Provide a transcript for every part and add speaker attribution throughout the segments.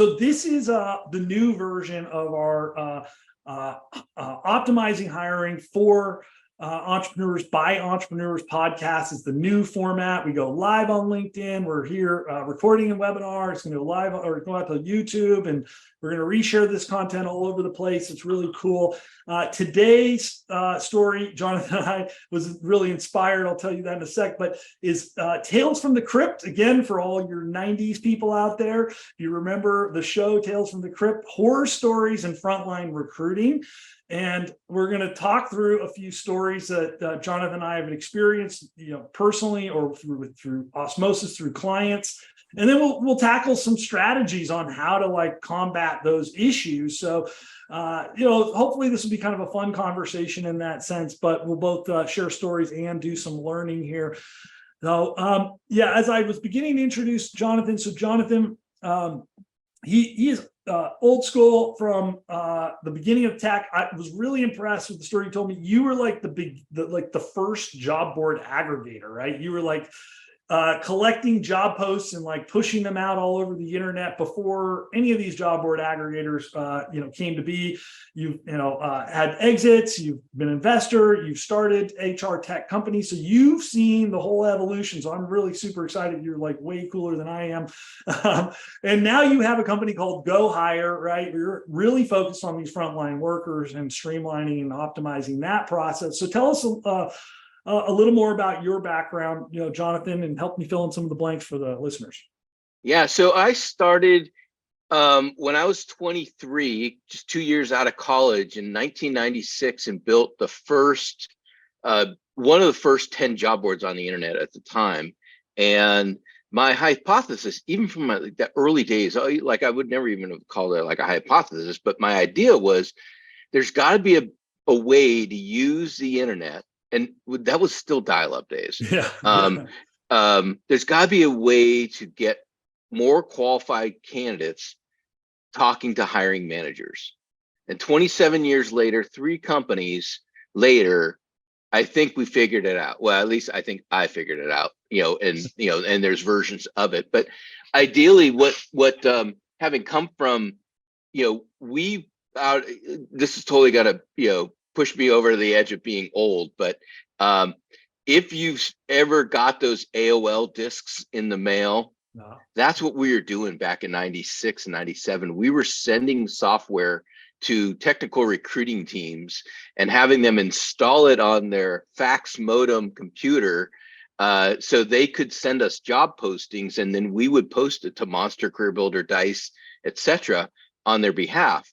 Speaker 1: So this is the new version of our optimizing hiring for entrepreneurs by entrepreneurs podcast. Is the new format. We go live on LinkedIn. We're here recording a webinar. It's going to go live or go out to YouTube, and we're going to reshare this content all over the place. It's really cool. Today's story, Jonathan and I was really inspired. I'll tell you that in a sec, but is Tales from the Crypt. Again, for all your 90s people out there, if you remember the show Tales from the Crypt, horror stories and frontline recruiting. And we're going to talk through a few stories that Jonathan and I have experienced, personally or through osmosis through clients. And then we'll tackle some strategies on how to combat those issues. So, hopefully this will be kind of a fun conversation in that sense, but we'll both share stories and do some learning here. So, as I was beginning to introduce Jonathan, so Jonathan, he is old school from the beginning of tech. I was really impressed with the story you told me. You were like the first job board aggregator, right? You were collecting job posts and pushing them out all over the internet before any of these job board aggregators came to be. You've had exits, you've been an investor, you've started HR tech companies, so you've seen the whole evolution. So I'm really super excited. You're way cooler than I am. And now you have a company called GoHire, right? You're really focused on these frontline workers and streamlining and optimizing that process. So tell us a little more about your background, Jonathan, and help me fill in some of the blanks for the listeners. Yeah,
Speaker 2: so I started when I was 23, just 2 years out of college in 1996, and built the first, one of the first 10 job boards on the internet at the time. And my hypothesis, even from the early days, I would never even have called it a hypothesis, but my idea was there's got to be a way to use the internet. And that was still dial-up days.
Speaker 1: Yeah.
Speaker 2: There's got to be a way to get more qualified candidates talking to hiring managers. And 27 years later, 3 companies later, I think we figured it out. Well, at least I think I figured it out. And there's versions of it. But ideally, what having come from, this has totally got to push me over the edge of being old, but if you've ever got those AOL discs in the mail, no. That's what we were doing back in 96 and 97. We were sending software to technical recruiting teams and having them install it on their fax modem computer so they could send us job postings, and then we would post it to Monster, Career Builder, Dice, etc. on their behalf.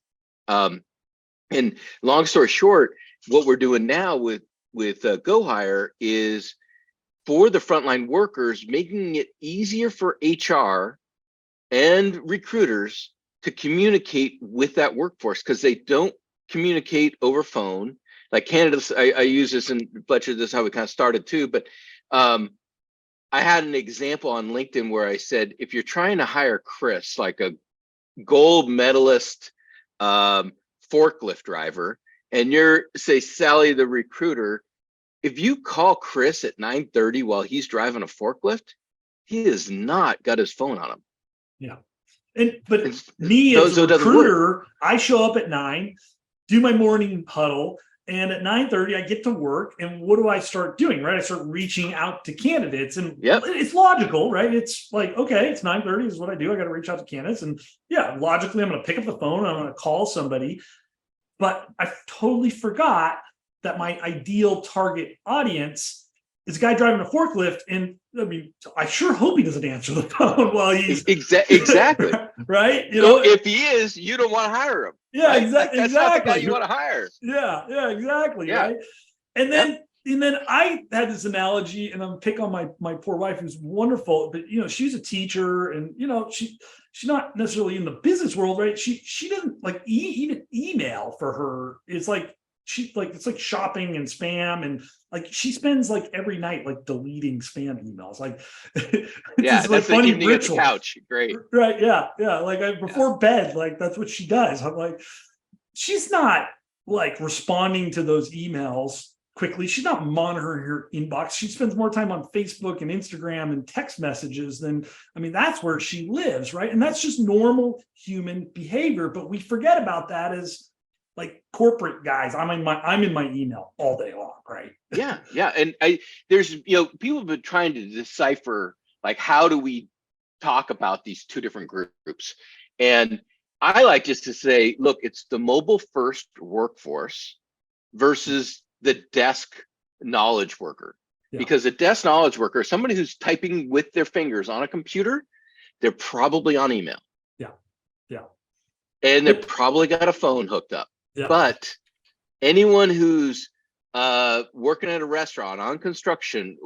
Speaker 2: And long story short, what we're doing now with GoHire is for the frontline workers, making it easier for HR and recruiters to communicate with that workforce, because they don't communicate over phone. Like candidates, I use this in Fletcher, this is how we kind of started too, but I had an example on LinkedIn where I said, if you're trying to hire Chris, like a gold medalist forklift driver, and you're, say, Sally the recruiter, if you call Chris at 9:30 while he's driving a forklift, he has not got his phone on him.
Speaker 1: Yeah. But me as a recruiter, I show up at 9, do my morning huddle, and at 9:30 I get to work, and what do I start doing, right? I start reaching out to candidates, and it's logical, right? It's okay, it's 9:30 is what I do. I got to reach out to candidates, and logically I'm going to pick up the phone, I'm going to call somebody. But I totally forgot that my ideal target audience is a guy driving a forklift. And I mean, I sure hope he doesn't answer the phone while he's
Speaker 2: exactly
Speaker 1: right.
Speaker 2: If he is, you don't want to hire him.
Speaker 1: Yeah,
Speaker 2: right?
Speaker 1: exactly.
Speaker 2: That's not the guy you want to hire.
Speaker 1: Yeah, exactly. Yeah. Right. And then I had this analogy, and I'm pick on my poor wife, who's wonderful, but she's a teacher, and she's not necessarily in the business world, right? She doesn't even email for her. It's it's like shopping and spam, and she spends every night deleting spam emails.
Speaker 2: It's that's funny the evening ritual. At the couch. Great.
Speaker 1: Right. Yeah. Before bed, that's what she does. I'm she's not responding to those emails quickly. She's not monitoring her inbox. She spends more time on Facebook and Instagram and text messages than, I mean, that's where she lives, right? And that's just normal human behavior. But we forget about that as like corporate guys. I'm in my email all day long, right?
Speaker 2: Yeah. And there's, people have been trying to decipher, like, how do we talk about these two different groups? And I like just to say, look, it's the mobile first workforce versus the desk knowledge worker. Yeah. Because a desk knowledge worker is somebody who's typing with their fingers on a computer. They're probably on email.
Speaker 1: Yeah.
Speaker 2: And they're probably got a phone hooked up.
Speaker 1: Yeah.
Speaker 2: But anyone who's working at a restaurant, on construction,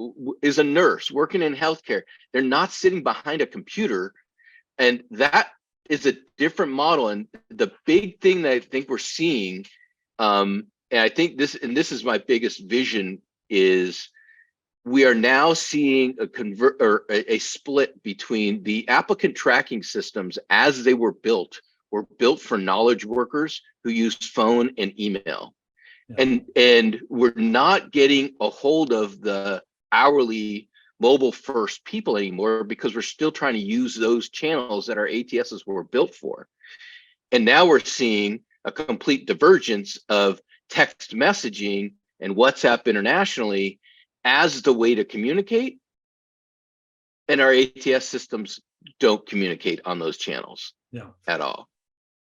Speaker 2: is a nurse, working in healthcare, they're not sitting behind a computer. And that is a different model. And the big thing that I think we're seeing, and I think this is my biggest vision, is we are now seeing a split between the applicant tracking systems as they were built for knowledge workers who use phone and email. Yeah. And we're not getting a hold of the hourly mobile first people anymore, because we're still trying to use those channels that our ATSs were built for. And now we're seeing a complete divergence of text messaging and WhatsApp internationally as the way to communicate. And our ATS systems don't communicate on those channels at all.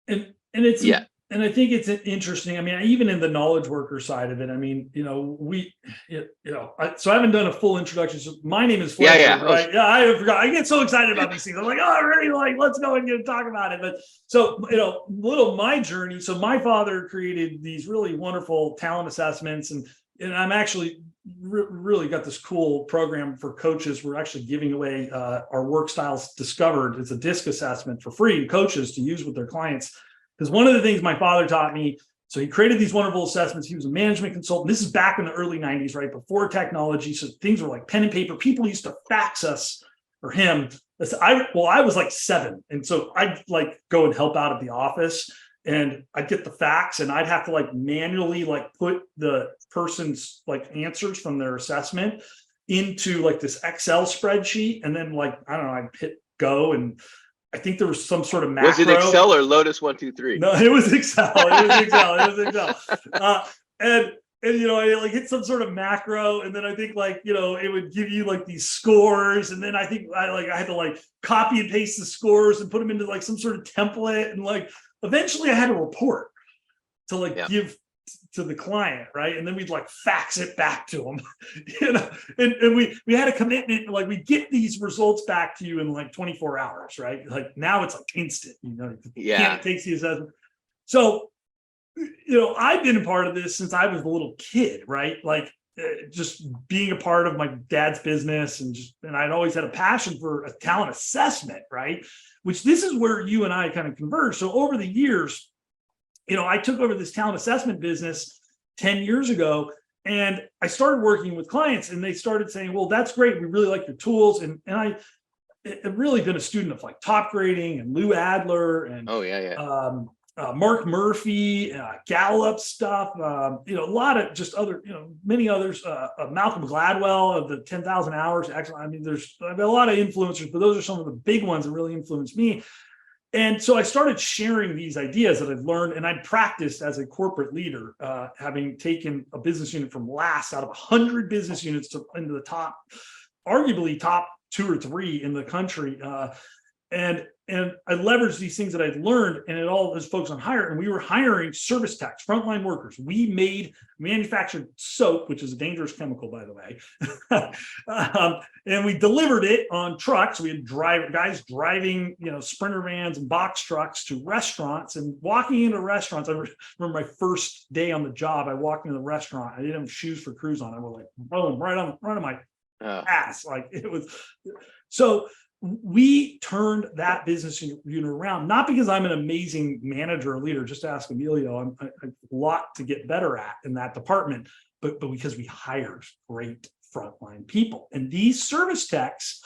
Speaker 1: And it's, and I think it's interesting. I mean, even in the knowledge worker side of it, I mean, so I haven't done a full introduction. So my name is Fletcher, right? Yeah, I forgot. I get so excited about these things. I'm like, oh, really? Like, let's go and talk about it. But so, my journey. So my father created these really wonderful talent assessments, and I'm actually really got this cool program for coaches. We're actually giving away our Work Styles Discovered. It's a DISC assessment for free to coaches to use with their clients. Because one of the things my father taught me, so he created these wonderful assessments. He was a management consultant. This is back in the early 90s, right? Before technology. So things were like pen and paper. People used to fax us, or him. I was like 7. And so I'd like go and help out at the office, and I'd get the fax, and I'd have to like manually like put the person's like answers from their assessment into like this Excel spreadsheet. And then like, I don't know, I'd hit go, and I think there was some sort of macro.
Speaker 2: Was it Excel or Lotus 123?
Speaker 1: No, it was Excel. It was Excel. And I like hit some sort of macro, and then I think like it would give you like these scores, and then I think I had to like copy and paste the scores and put them into like some sort of template, and like eventually I had a report to like give to the client, right? And then we'd like fax it back to them, and we had a commitment, like we get these results back to you in like 24 hours, right? Like now it's like instant, it takes the assessment. So, I've been a part of this since I was a little kid, right? Like just being a part of my dad's business, and I'd always had a passion for a talent assessment, right? Which this is where you and I kind of converged. So over the years, I took over this talent assessment business 10 years ago, and I started working with clients, and they started saying, well, that's great. We really like your tools. And I've really been a student of like Top Grading and Lou Adler and Mark Murphy, Gallup stuff, a lot of just other, many others, Malcolm Gladwell of the 10,000 Hours. Actually, I mean, I've got a lot of influencers, but those are some of the big ones that really influenced me. And so I started sharing these ideas that I've learned, and I'd practiced as a corporate leader, having taken a business unit from last out of 100 business units into the arguably top 2 or 3 in the country. And I leveraged these things that I'd learned, and it all was focused on hire. And we were hiring service techs, frontline workers. We manufactured soap, which is a dangerous chemical, by the way. And we delivered it on trucks. We had guys driving, Sprinter vans and box trucks to restaurants, and walking into restaurants. I remember my first day on the job. I walked into the restaurant. I didn't have shoes for cruise on. I was like, boom, right on my ass. Like it was. So we turned that business unit around, not because I'm an amazing manager or leader. Just ask Emilio. I have a lot to get better at in that department, but because we hired great frontline people. And these service techs,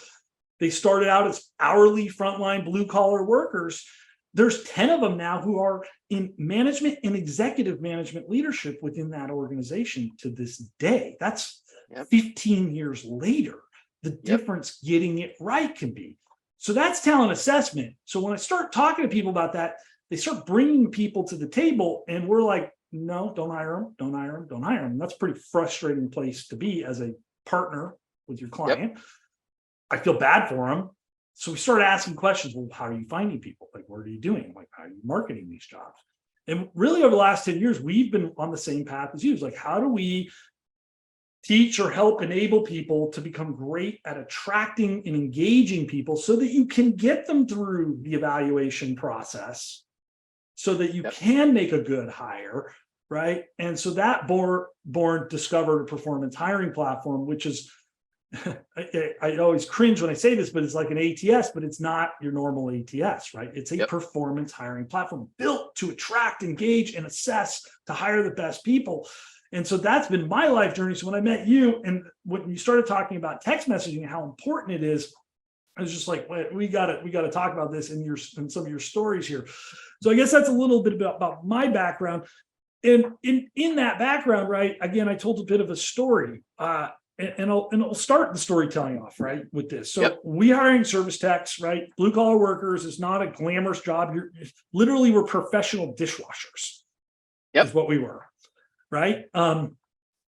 Speaker 1: they started out as hourly frontline blue collar workers, there's 10 of them now who are in management and executive management leadership within that organization to this day. That's 15 years later. The difference getting it right can be. So that's talent assessment. So when I start talking to people about that, they start bringing people to the table, and we're like, no, don't hire them, don't hire them, don't hire them. That's a pretty frustrating place to be as a partner with your client. I feel bad for them. So we started asking questions. Well, how are you finding people? Like, what are you doing? Like, how are you marketing these jobs? And really over the last 10 years, we've been on the same path as you. It's like, how do we teach or help enable people to become great at attracting and engaging people so that you can get them through the evaluation process so that you can make a good hire, right? And so that born discovered a performance hiring platform, which is, I always cringe when I say this, but it's like an ATS, but it's not your normal ATS, right? It's a performance hiring platform built to attract, engage, and assess to hire the best people. And so that's been my life journey. So when I met you and when you started talking about text messaging, how important it is, I was just like, wait, we got to talk about this in some of your stories here. So I guess that's a little bit about my background. And in that background, right, again, I told a bit of a story. And I'll start the storytelling off, right, with this. So we hiring service techs, right? Blue collar workers is not a glamorous job. We're professional dishwashers. Is what we were, right?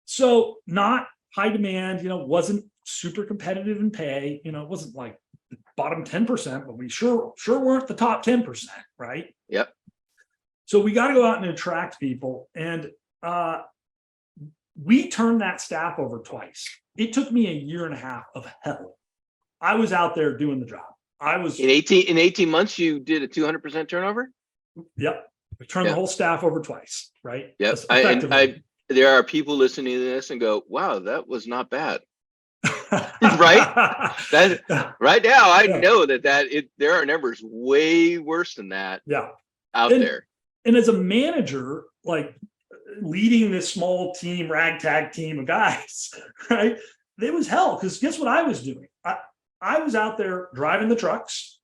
Speaker 1: So not high demand, wasn't super competitive in pay. It wasn't like the bottom 10%, but we sure weren't the top 10%, right? So we got to go out and attract people. And we turned that staff over twice. It took me 1.5 years of hell. I was out there doing the job. I was
Speaker 2: in 18 months. You did a 200% turnover.
Speaker 1: We turned the whole staff over twice, right?
Speaker 2: There are people listening to this and go, "Wow, that was not bad." Right? Right now, I know that there are numbers way worse than that. Out there.
Speaker 1: And as a manager, like leading this small team, ragtag team of guys, right? It was hell, because guess what I was doing? I was out there driving the trucks,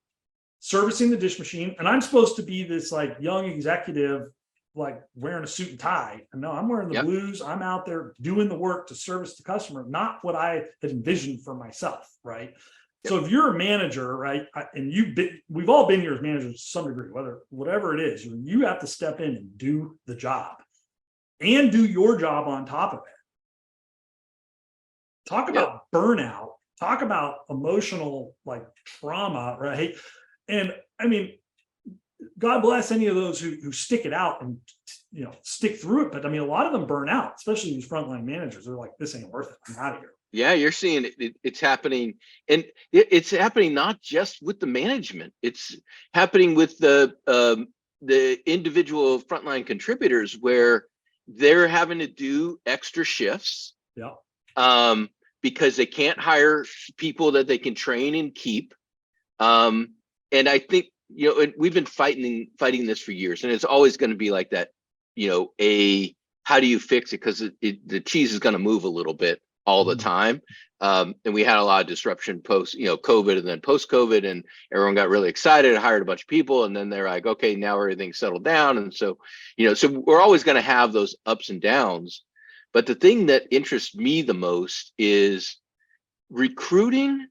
Speaker 1: servicing the dish machine, and I'm supposed to be this like young executive, like wearing a suit and tie. And no, I'm wearing the blues. I'm out there doing the work to service the customer, not what I had envisioned for myself, right? So if you're a manager, right, and we've all been here as managers to some degree, whatever it is, you have to step in and do the job and do your job on top of it. Talk about burnout, talk about emotional like trauma, right? And I mean, God bless any of those who stick it out and stick through it. But I mean, a lot of them burn out, especially these frontline managers. They're like, this ain't worth it. I'm out of here.
Speaker 2: Yeah, you're seeing it's happening, and it's happening not just with the management. It's happening with the individual frontline contributors, where they're having to do extra shifts. Because they can't hire people that they can train and keep. And I think and we've been fighting this for years, and it's always going to be like that. How do you fix it? Because the cheese is going to move a little bit all the time. And we had a lot of disruption post, COVID, and then post COVID, and everyone got really excited, hired a bunch of people, and then they're like, okay, now everything's settled down. And so, so we're always going to have those ups and downs. But the thing that interests me the most is recruiting.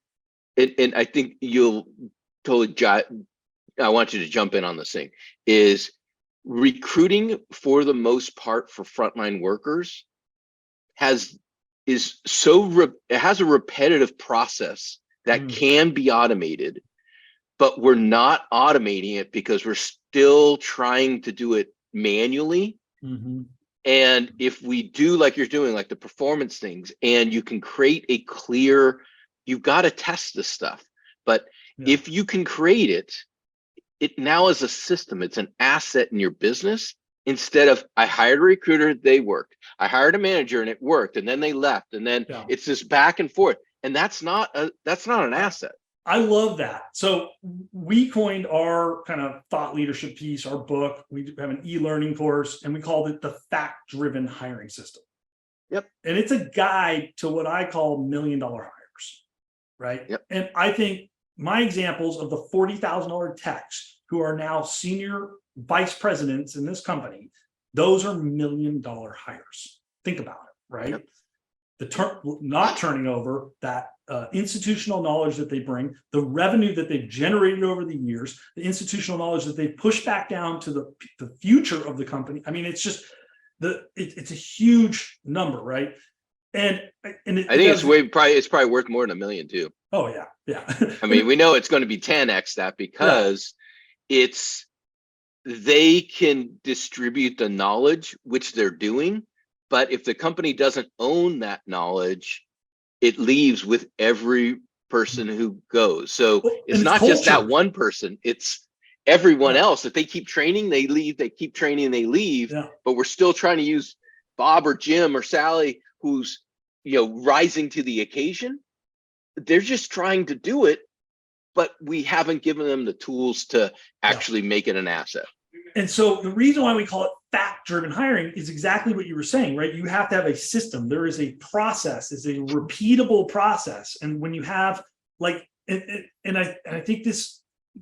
Speaker 2: And I think you'll totally, I want you to jump in on this thing, is recruiting for the most part for frontline workers it has a repetitive process that can be automated, but we're not automating it because we're still trying to do it manually. And if we do like you're doing, like the performance things, and you can create a clear, you've got to test this stuff, but if you can create it now is a system, it's an asset in your business. Instead of, I hired a recruiter, they worked. I hired a manager and it worked, and then they left, and then it's this back and forth, and that's not an asset.
Speaker 1: I love that. So we coined our kind of thought leadership piece, our book. We have an e-learning course, and we called it the fact-driven hiring system. And it's a guide to what I call $1 million hires, right? And I think my examples of the $40,000 techs who are now senior vice presidents in this company, those are $1 million hires. Think about it, right?
Speaker 2: Yep.
Speaker 1: Not turning over that institutional knowledge that they bring, the revenue that they've generated over the years, the institutional knowledge that they've pushed back down to the future of the company. I mean, it's just it's a huge number, right? And I think
Speaker 2: it's probably worth more than $1 million too.
Speaker 1: Oh yeah, yeah.
Speaker 2: I mean, we know it's going to be 10x that because they can distribute the knowledge, which they're doing. But if the company doesn't own that knowledge, it leaves with every person who goes. So it's not just that one person, it's everyone else. If they keep training, they leave, they keep training, they leave.
Speaker 1: Yeah.
Speaker 2: But we're still trying to use Bob or Jim or Sally, who's rising to the occasion. They're just trying to do it, but we haven't given them the tools to actually make it an asset.
Speaker 1: And so the reason why we call it fact-driven hiring is exactly what you were saying, right? You have to have a system. There is a process, it's a repeatable process. And when you have and I think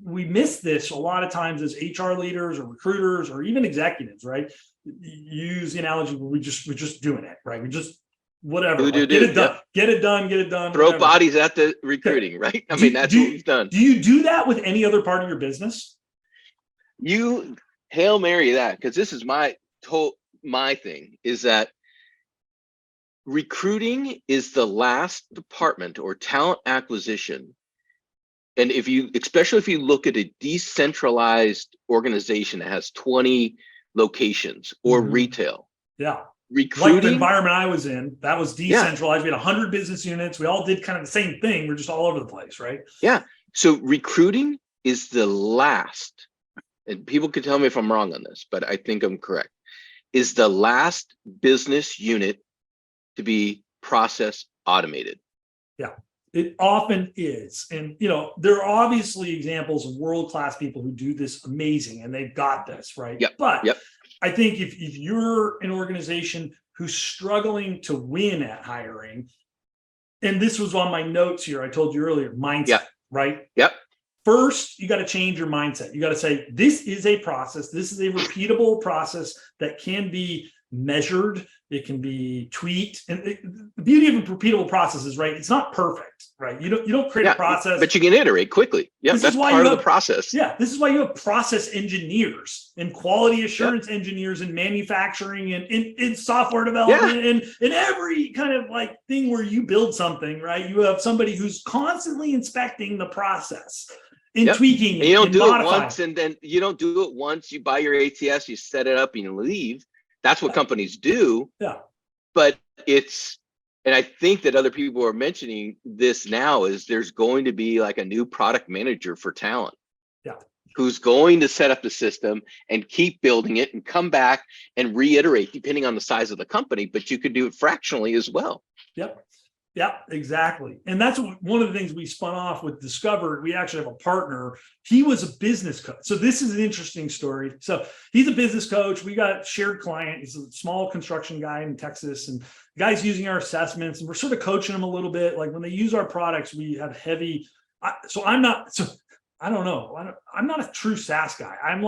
Speaker 1: we miss this a lot of times as HR leaders or recruiters or even executives, right? You use the analogy where we're just doing it, right? We just whatever, get it done, get it done.
Speaker 2: Throw bodies at the recruiting, right? I mean, that's what we've done.
Speaker 1: Do you do that with any other part of your business?
Speaker 2: You Hail Mary that, because this is my thing, is that recruiting is the last department or talent acquisition. And especially if you look at a decentralized organization that has 20 locations or retail.
Speaker 1: Yeah.
Speaker 2: Recruiting,
Speaker 1: like the environment I was in, that was decentralized. We had 100 business units. We all did kind of the same thing. We're just all over the place, right?
Speaker 2: Yeah. So recruiting is the last, and people can tell me if I'm wrong on this, but I think I'm correct, is the last business unit to be process automated.
Speaker 1: Yeah, it often is. And, there are obviously examples of world-class people who do this amazing and they've got this, right?
Speaker 2: Yep.
Speaker 1: But I think if you're an organization who's struggling to win at hiring, and this was on my notes here, I told you earlier, mindset, right?
Speaker 2: Yep.
Speaker 1: First, you got to change your mindset. You got to say, this is a process. This is a repeatable process that can be measured. It can be tweaked. And the beauty of a repeatable process is, right, it's not perfect, right? You don't create a process.
Speaker 2: But you can iterate quickly. Yeah, that's part of the process.
Speaker 1: Yeah, this is why you have process engineers and quality assurance engineers in manufacturing and in software development and in every kind of thing where you build something, right? You have somebody who's constantly inspecting the process. Tweaking,
Speaker 2: and you don't do it once, and then you don't do it once. You buy your ATS, you set it up, and you leave. That's what companies do.
Speaker 1: Yeah.
Speaker 2: But and I think that other people are mentioning this now, is there's going to be like a new product manager for talent.
Speaker 1: Yeah.
Speaker 2: Who's going to set up the system and keep building it and come back and reiterate depending on the size of the company, but you could do it fractionally as well.
Speaker 1: Yep. Yeah, exactly. And that's one of the things we spun off with Discover. We actually have a partner. He was a business coach. So this is an interesting story. So he's a business coach. We got shared client. He's a small construction guy in Texas. And the guy's using our assessments and we're sort of coaching him a little bit. Like when they use our products, we have I don't know. I'm not a true SaaS guy. I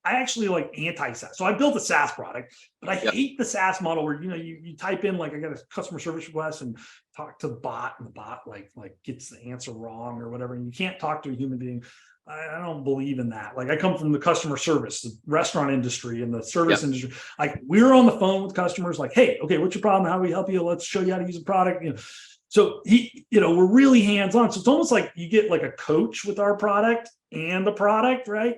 Speaker 1: actually like anti-SaaS. So I built a SaaS product, but I hate the SaaS model where, you type in, I got a customer service request and talk to the bot and the bot like gets the answer wrong or whatever. And you can't talk to a human being. I don't believe in that. I come from the customer service, the restaurant industry and the service industry. We're on the phone with customers hey, okay, what's your problem? How do we help you? Let's show you how to use a product. So we're really hands-on. So it's almost like you get a coach with our product and the product, right?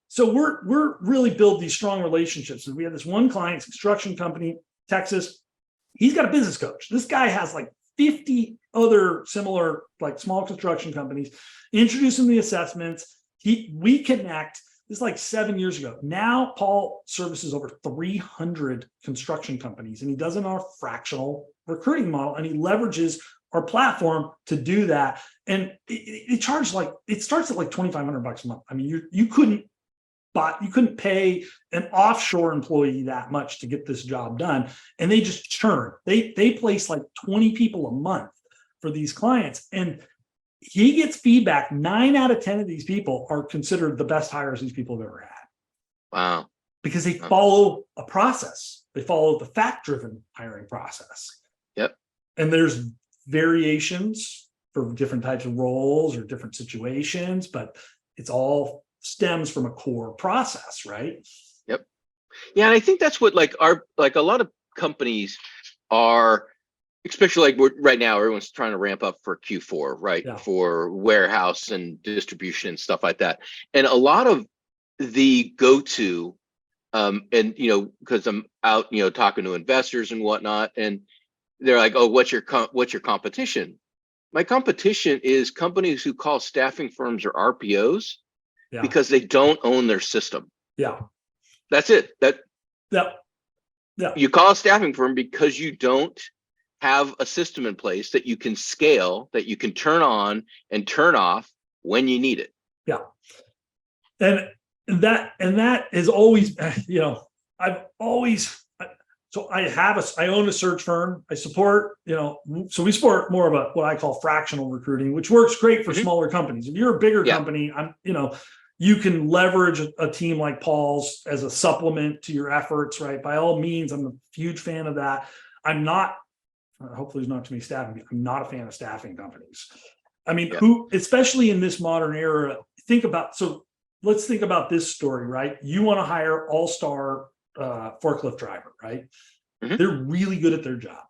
Speaker 1: So we're really build these strong relationships. And we have this one client, construction company, Texas. He's got a business coach. This guy has 50 other similar small construction companies. Introduce him the assessments. We connect. This is 7 years ago. Now Paul services over 300 construction companies, and he does it on a fractional recruiting model, and he leverages our platform to do that. And it charges it starts at $2,500 a month. I mean, you couldn't pay an offshore employee that much to get this job done, and they just churn. They place 20 people a month for these clients, and he gets feedback. 9 out of 10 of these people are considered the best hires these people have ever had.
Speaker 2: Wow.
Speaker 1: Because they follow a process. They follow the fact-driven hiring process.
Speaker 2: Yep.
Speaker 1: And there's variations for different types of roles or different situations, but it's all stems from a core process, right?
Speaker 2: Yep. Yeah, and I think that's what like a lot of companies are, especially like right now, everyone's trying to ramp up for Q4, right?
Speaker 1: Yeah.
Speaker 2: For warehouse and distribution and stuff like that. And a lot of the go-to, and because I'm out, talking to investors and whatnot, and they're like, "Oh, what's your competition?" My competition is companies who call staffing firms or RPOs because they don't own their system.
Speaker 1: Yeah.
Speaker 2: That's it.
Speaker 1: Yeah.
Speaker 2: You call a staffing firm because you don't have a system in place that you can scale, that you can turn on and turn off when you need it.
Speaker 1: Yeah. And that is always, I've always, so I own a search firm. I support, so we support more of what I call fractional recruiting, which works great for smaller companies. If you're a bigger company, you can leverage a team like Paul's as a supplement to your efforts, right? By all means, I'm a huge fan of that. I'm not, hopefully there's not too many staffing. I'm not a fan of staffing companies. I mean, especially in this modern era, let's think about this story, right? You want to hire all-star forklift driver, right? They're really good at their job.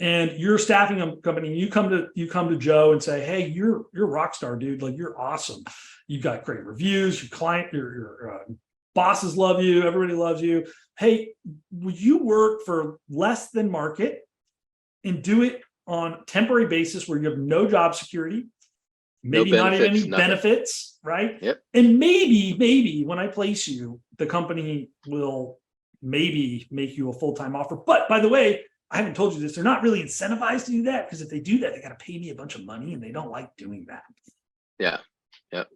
Speaker 1: And you're a staffing company, and you come to Joe and say, "Hey, you're a rock star, dude. Like, you're awesome. You got great reviews. Your bosses love you. Everybody loves you. Hey, would you work for less than market and do it on a temporary basis where you have no job security, maybe not even any benefits, right?
Speaker 2: Yep.
Speaker 1: And maybe when I place you, the company will maybe make you a full-time offer. But by the way, I haven't told you this, they're not really incentivized to do that, because if they do that, they got to pay me a bunch of money, and they don't like doing that."
Speaker 2: Yeah. Yep.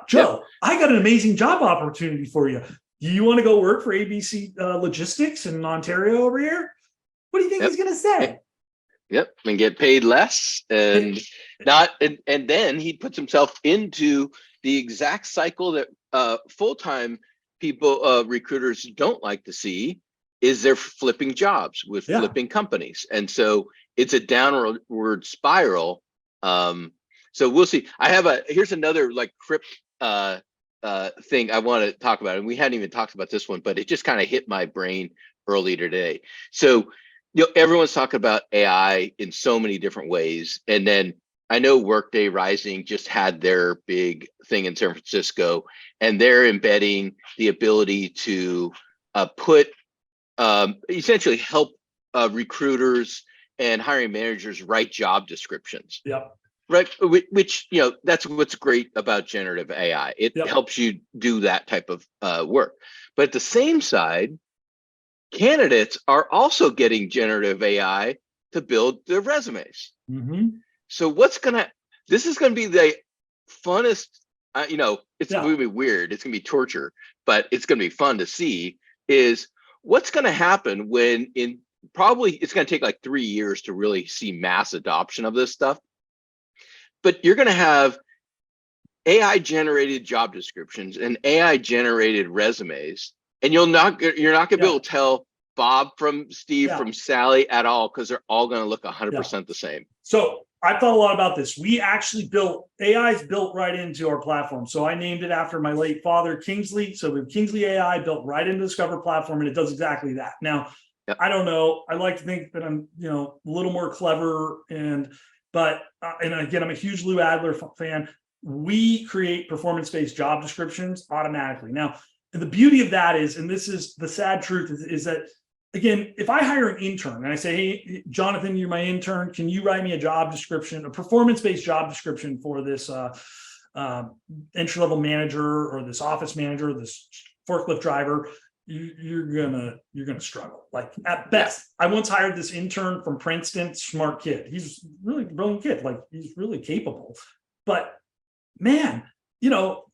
Speaker 1: Joe, I got an amazing job opportunity for you. Do you want to go work for ABC Logistics in Ontario over here? What do you think he's going to say?
Speaker 2: Yep, and get paid less, and then he puts himself into the exact cycle that full-time people, recruiters don't like to see, is they're flipping jobs with flipping companies, and so it's a downward spiral. So we'll see. Here's another like crypt thing I want to talk about, and we hadn't even talked about this one, but it just kind of hit my brain earlier today. So everyone's talking about AI in so many different ways. And then I know Workday Rising just had their big thing in San Francisco, and they're embedding the ability to essentially help recruiters and hiring managers write job descriptions.
Speaker 1: Yep.
Speaker 2: Right. Which, that's what's great about generative AI. It helps you do that type of work. But at the same side, candidates are also getting generative AI to build their resumes. So this is going to be the funnest, it's going to be weird. It's going to be torture, but it's going to be fun to see is what's going to happen when probably it's going to take like 3 years to really see mass adoption of this stuff. But you're going to have AI generated job descriptions and AI generated resumes, and you're not going to be able to tell Bob from Steve from Sally at all, because they're all going to look 100% the same.
Speaker 1: So I thought a lot about this. We actually AI's built right into our platform. So I named it after my late father, Kingsley. So we have Kingsley AI built right into the Discover platform, and it does exactly that. Now, I don't know. I like to think that I'm, a little more clever, but again, I'm a huge Lou Adler fan. We create performance-based job descriptions automatically. Now, the beauty of that is, and this is the sad truth, is that, again, if I hire an intern and I say, "Hey, Jonathan, you're my intern. Can you write me a job description, a performance-based job description for this entry-level manager or this office manager, or this forklift driver?" You're gonna struggle. Like, at best, I once hired this intern from Princeton, smart kid. He's a really brilliant kid. Like, he's really capable, but man,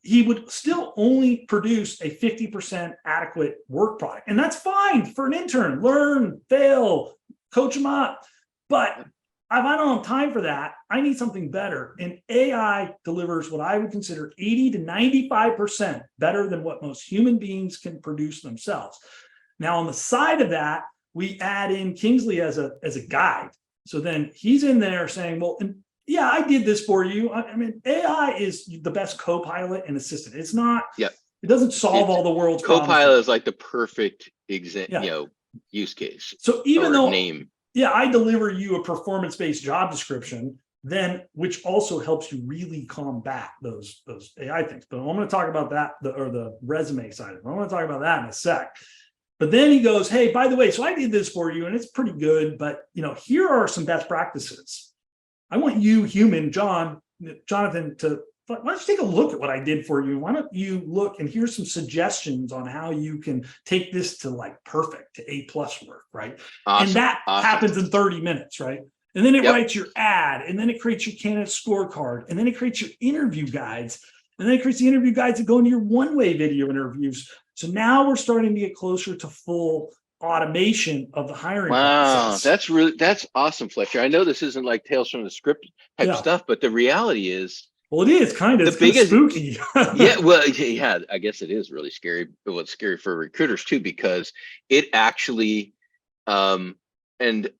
Speaker 1: he would still only produce a 50% adequate work product. And that's fine for an intern. Learn, fail, coach them up. But I don't have time for that. I need something better. And AI delivers what I would consider 80 to 95% better than what most human beings can produce themselves. Now, on the side of that, we add in Kingsley as a guide. So then he's in there saying, well, and yeah, I did this for you. I mean, AI is the best co-pilot and assistant. It's not,
Speaker 2: Yep.
Speaker 1: It doesn't solve all the world's problems.
Speaker 2: Copilot is like the perfect example,
Speaker 1: Yeah.
Speaker 2: use case.
Speaker 1: So even though
Speaker 2: name.
Speaker 1: Yeah, I deliver you a performance-based job description, then which also helps you really combat those AI things. But I'm going to talk about that, the resume side of it. I'm going to talk about that in a sec. But then he goes, hey, by the way, so I did this for you and it's pretty good, but here are some best practices. I want you, Jonathan, why don't you take a look at what I did for you? Why don't you look, and here's some suggestions on how you can take this to like perfect, to A+ work, right?
Speaker 2: Awesome.
Speaker 1: And that happens in 30 minutes, right? And then it writes your ad, and then it creates your candidate scorecard, and then it creates your interview guides, and then it creates the interview guides that go into your one-way video interviews. So now we're starting to get closer to full automation of the hiring process.
Speaker 2: That's awesome, Fletcher. I know this isn't like Tales from the Script type stuff, but the reality is,
Speaker 1: well, it is kind of spooky.
Speaker 2: yeah, I guess it is really scary. But what's scary for recruiters too, because it actually, and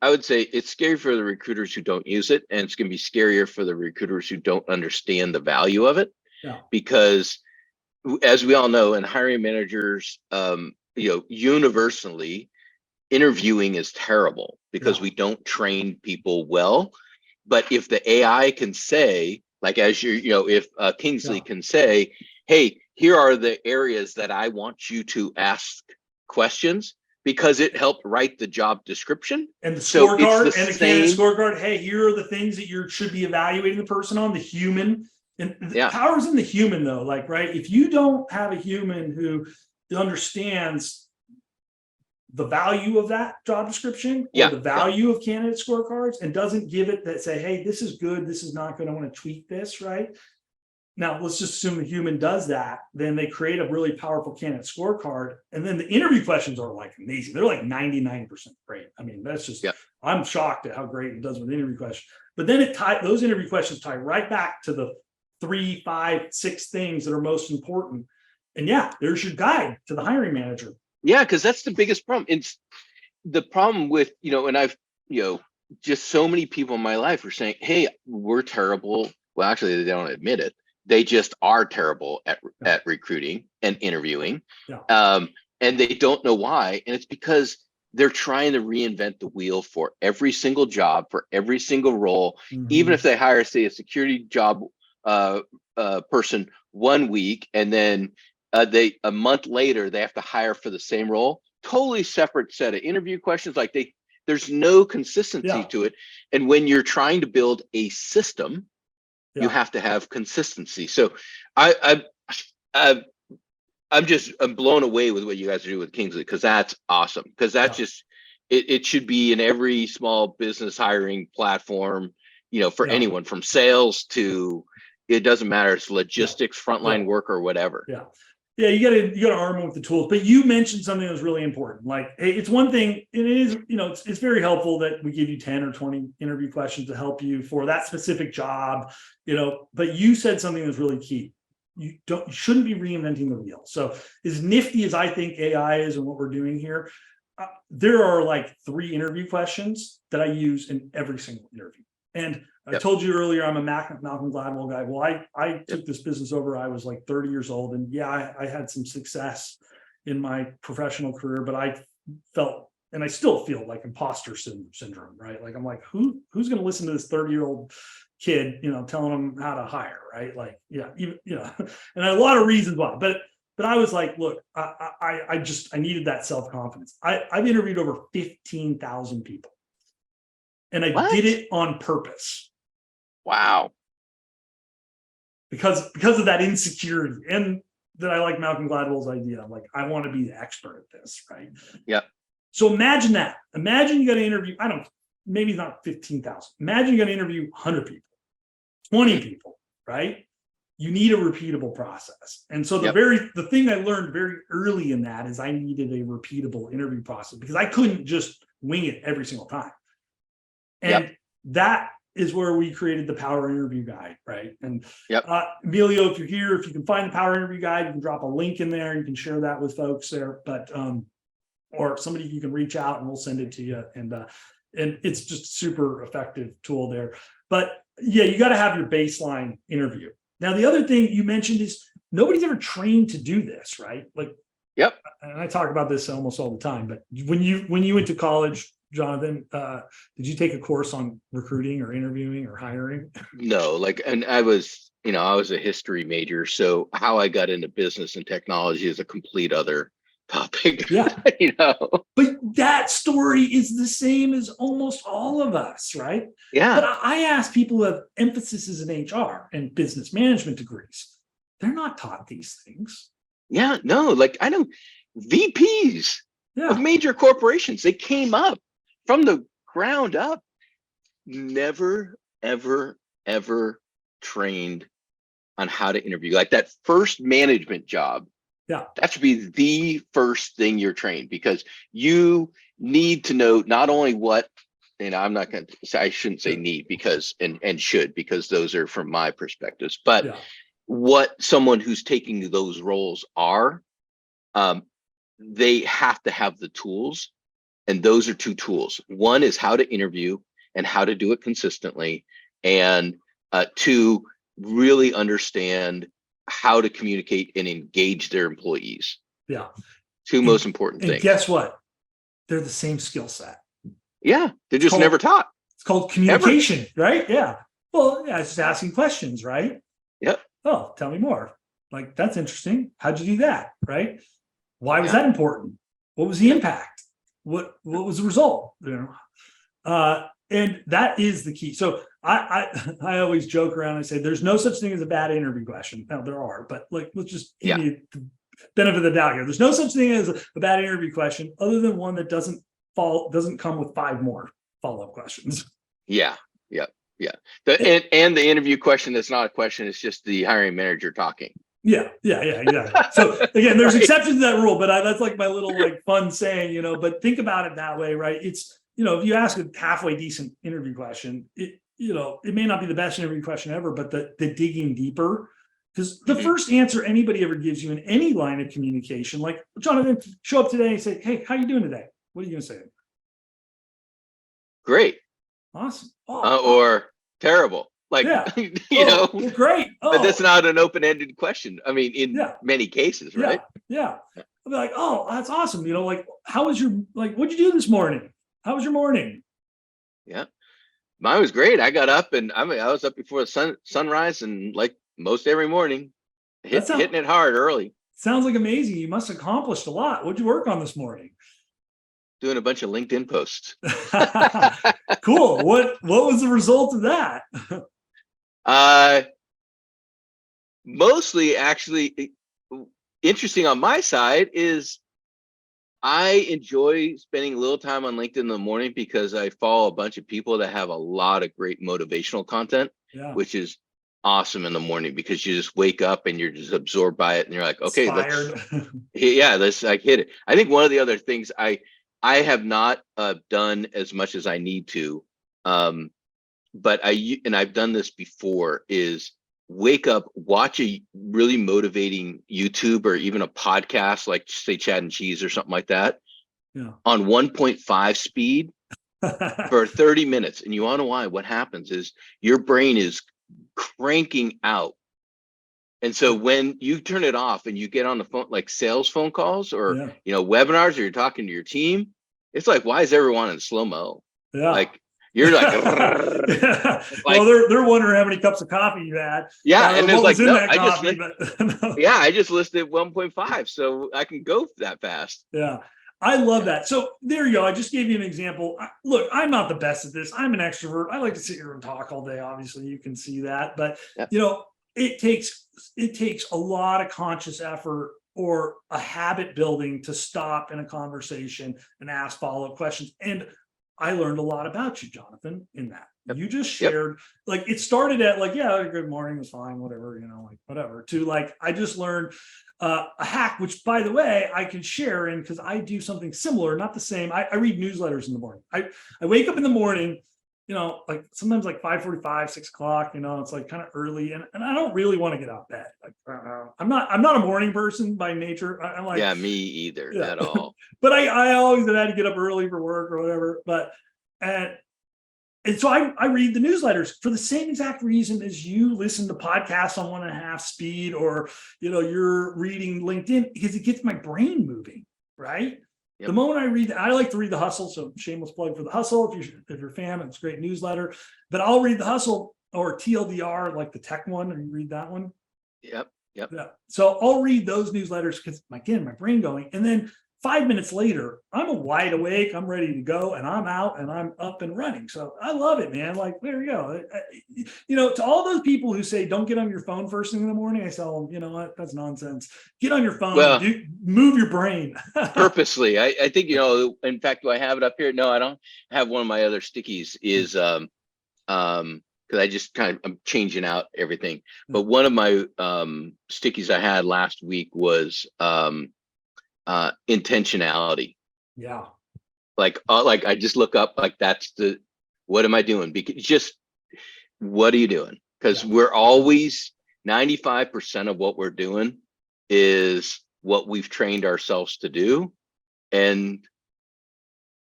Speaker 2: I would say it's scary for the recruiters who don't use it, and it's going to be scarier for the recruiters who don't understand the value of it.
Speaker 1: Yeah.
Speaker 2: Because, as we all know, and hiring managers, universally, interviewing is terrible because we don't train people well. But if the AI can say, like, as if Kingsley can say, hey, here are the areas that I want you to ask questions, because it helped write the job description.
Speaker 1: And the scorecard and the candidate scorecard. Hey, here are the things that you should be evaluating the person on, the human. And the power's in the human, though, like, right? If you don't have a human who understands the value of that job description or the value of candidate scorecards, and doesn't give it that, say, hey, this is good, this is not good, I want to tweak this, right? Now, let's just assume the human does that. Then they create a really powerful candidate scorecard. And then the interview questions are like amazing. They're like 99% great. I mean, that's just, I'm shocked at how great it does with the interview question. But then those interview questions tie right back to the 3, 5, 6 things that are most important. And there's your guide to the hiring manager.
Speaker 2: Yeah, because that's the biggest problem. It's the problem with, and I've, just so many people in my life are saying, hey, we're terrible. Well, actually, they don't admit it. They just are terrible at recruiting and interviewing. And they don't know why. And it's because they're trying to reinvent the wheel for every single job, for every single role. Even if they hire, say, a security job person 1 week, and then a month later they have to hire for the same role, totally separate set of interview questions. Like there's no consistency to it. And when you're trying to build a system, you have to have consistency. So I'm blown away with what you guys are doing with Kingsley, because that's awesome. Because that's just it should be in every small business hiring platform, for anyone from sales to, it doesn't matter, it's logistics, frontline work, or whatever.
Speaker 1: Yeah, you gotta arm them with the tools. But you mentioned something that was really important. Like, it's one thing, it is, it's very helpful that we give you 10 or 20 interview questions to help you for that specific job, but you said something that's really key. You shouldn't be reinventing the wheel. So as nifty as I think AI is and what we're doing here, there are like 3 interview questions that I use in every single interview. And I told you earlier, I'm a Malcolm Gladwell guy. Well, I took this business over. I was like 30 years old, and I had some success in my professional career, but I felt, and I still feel, like imposter syndrome, right? Like, I'm like, who's going to listen to this 30-year-old kid, telling them how to hire, right? Like, and a lot of reasons why, but I was like, look, I needed that self-confidence. I've interviewed over 15,000 people. And I did it on purpose.
Speaker 2: Wow.
Speaker 1: Because of that insecurity, and that I like Malcolm Gladwell's idea. I'm like, I want to be the expert at this, right?
Speaker 2: Yeah.
Speaker 1: So imagine that. Imagine you got to interview, maybe not 15,000. Imagine you got to interview 100 people, 20 people, right? You need a repeatable process. And so the thing I learned very early in that is I needed a repeatable interview process, because I couldn't just wing it every single time. And that is where we created the Power Interview Guide, right? And
Speaker 2: Yep.
Speaker 1: Emilio, if you're here, if you can find the Power Interview Guide, you can drop a link in there. You can share that with folks there, but or somebody you can reach out and we'll send it to you. And it's just a super effective tool there. But yeah, you got to have your baseline interview. Now, the other thing you mentioned is nobody's ever trained to do this, right? Like,
Speaker 2: Yep.
Speaker 1: And I talk about this almost all the time. But when you went to college, Jonathan, did you take a course on recruiting or interviewing or hiring?
Speaker 2: No, like, and I was a history major, so how I got into business and technology is a complete other topic.
Speaker 1: Yeah. But that story is the same as almost all of us, right?
Speaker 2: Yeah.
Speaker 1: But I ask people who have emphases in HR and business management degrees. They're not taught these things.
Speaker 2: Yeah, no, like I know VPs of major corporations, they came up from the ground up, never, ever, ever trained on how to interview. Like that first management job, that should be the first thing you're trained, because you need to know not only what, I'm not going to say, I shouldn't say need, because and should, because those are from my perspectives, but what someone who's taking those roles are, they have to have the tools. And those are two tools. One is how to interview and how to do it consistently. And two, really understand how to communicate and engage their employees.
Speaker 1: Yeah.
Speaker 2: Two most important things.
Speaker 1: And guess what? They're the same skill set.
Speaker 2: Yeah. They're just never taught.
Speaker 1: It's called communication, right? Yeah. Well, yeah, it's just asking questions, right?
Speaker 2: Yep.
Speaker 1: Oh, tell me more. Like, that's interesting. How'd you do that? Right? Why was that important? What was the impact? What was the result? And that is the key. So I always joke around and say there's no such thing as a bad interview question. Now there are, but like, let's just give you the benefit of the doubt here. There's no such thing as a bad interview question, other than one that doesn't come with 5 more follow-up questions.
Speaker 2: Yeah. And the interview question that's not a question, it's just the hiring manager talking.
Speaker 1: Yeah, exactly. So again, there's exceptions to that rule, but that's like my little like fun saying, but think about it that way, right? It's, if you ask a halfway decent interview question, it may not be the best interview question ever, but the digging deeper, because the first answer anybody ever gives you in any line of communication, like Jonathan, show up today and say, hey, how you doing today? What are you going to say?
Speaker 2: Great.
Speaker 1: Awesome.
Speaker 2: Or terrible. Like,
Speaker 1: well, great.
Speaker 2: But that's not an open-ended question. I mean, in many cases, right?
Speaker 1: Yeah. I'll be like, oh, that's awesome. Like, how was what'd you do this morning? How was your morning?
Speaker 2: Yeah. Mine was great. I got up and I was up before the sunrise, and like most every morning, hitting it hard early.
Speaker 1: Sounds like amazing. You must have accomplished a lot. What'd you work on this morning?
Speaker 2: Doing a bunch of LinkedIn posts.
Speaker 1: Cool. What was the result of that?
Speaker 2: Mostly actually interesting on my side is I enjoy spending a little time on LinkedIn in the morning, because I follow a bunch of people that have a lot of great motivational content, which is awesome in the morning, because you just wake up and you're just absorbed by it and you're like, okay, let's like hit it. I think one of the other things I have not done as much as I need to, but I've done this before, is wake up, watch a really motivating YouTube or even a podcast, like say Chad and Cheese or something like that, on 1.5 speed for 30 minutes. And you want to know why? What happens is your brain is cranking out. And so when you turn it off and you get on the phone, like sales phone calls or, webinars, or you're talking to your team, it's like, why is everyone in slow-mo? Like, you're like,
Speaker 1: well, they're wondering how many cups of coffee you had.
Speaker 2: And it's like, no, I just listed 1.5, so I can go that fast.
Speaker 1: Yeah, I love that. So there you go. I just gave you an example. Look, I'm not the best at this. I'm an extrovert. I like to sit here and talk all day. Obviously, you can see that, but it takes a lot of conscious effort or a habit building to stop in a conversation and ask follow-up questions. And I learned a lot about you, Jonathan, in that. You just shared, like, it started at like, good morning is fine, whatever, whatever, to like, I just learned a hack, which by the way, I can share in, because I do something similar, not the same. I read newsletters in the morning. I wake up in the morning like sometimes like 5:45, 6 o'clock, it's like kind of early, and I don't really want to get out of bed. Like, I'm not a morning person by nature. I'm like,
Speaker 2: Yeah, me either
Speaker 1: yeah,
Speaker 2: at all.
Speaker 1: but I always have had to get up early for work or whatever. But and and so I read the newsletters for the same exact reason as you listen to podcasts on 1.5 speed, or you're reading LinkedIn, because it gets my brain moving, right? The
Speaker 2: Yep.
Speaker 1: moment I like to read The Hustle, so shameless plug for The Hustle. If you're a fan, it's a great newsletter. But I'll read The Hustle or TLDR, like the tech one, or you read that one.
Speaker 2: Yep. Yep.
Speaker 1: Yeah. So I'll read those newsletters because, again, my brain going. And then 5 minutes later, I'm wide awake, I'm ready to go, and I'm out and I'm up and running. So I love it, man. Like, there we go. To all those people who say don't get on your phone first thing in the morning, I tell them, you know what? That's nonsense. Get on your phone,
Speaker 2: Well,
Speaker 1: move your brain.
Speaker 2: purposely, I think, in fact, do I have it up here? No, I don't have. One of my other stickies is because I just I'm changing out everything. But one of my stickies I had last week was intentionality.
Speaker 1: Yeah.
Speaker 2: Like I just look up, like, what am I doing? Because just what are you doing? Because we're always 95% of what we're doing is what we've trained ourselves to do. And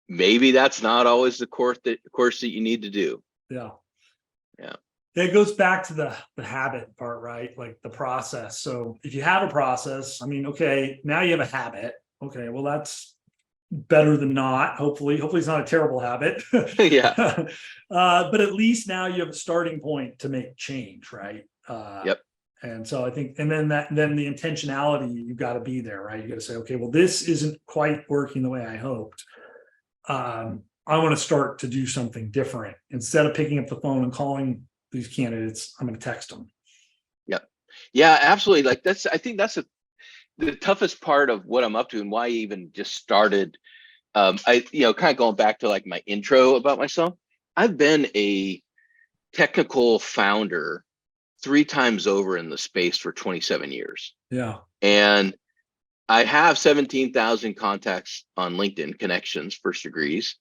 Speaker 2: maybe that's not always the course that you need to do.
Speaker 1: Yeah.
Speaker 2: Yeah.
Speaker 1: It goes back to the habit part, right? Like the process. So if you have a process, okay, now you have a habit. Okay, well, that's better than not. Hopefully it's not a terrible habit.
Speaker 2: Yeah.
Speaker 1: But at least now you have a starting point to make change, right?
Speaker 2: Yep.
Speaker 1: And so I think, and then the intentionality, you've got to be there, right? You got to say, okay, well, this isn't quite working the way I hoped. I want to start to do something different. Instead of picking up the phone and calling these candidates, I'm going to text them.
Speaker 2: Yep. Yeah, absolutely. Like I think that's the toughest part of what I'm up to, and why I even just started. I kind of going back to like my intro about myself. I've been a technical founder 3 times over in the space for 27 years.
Speaker 1: Yeah.
Speaker 2: And I have 17,000 contacts on LinkedIn, connections, first degrees,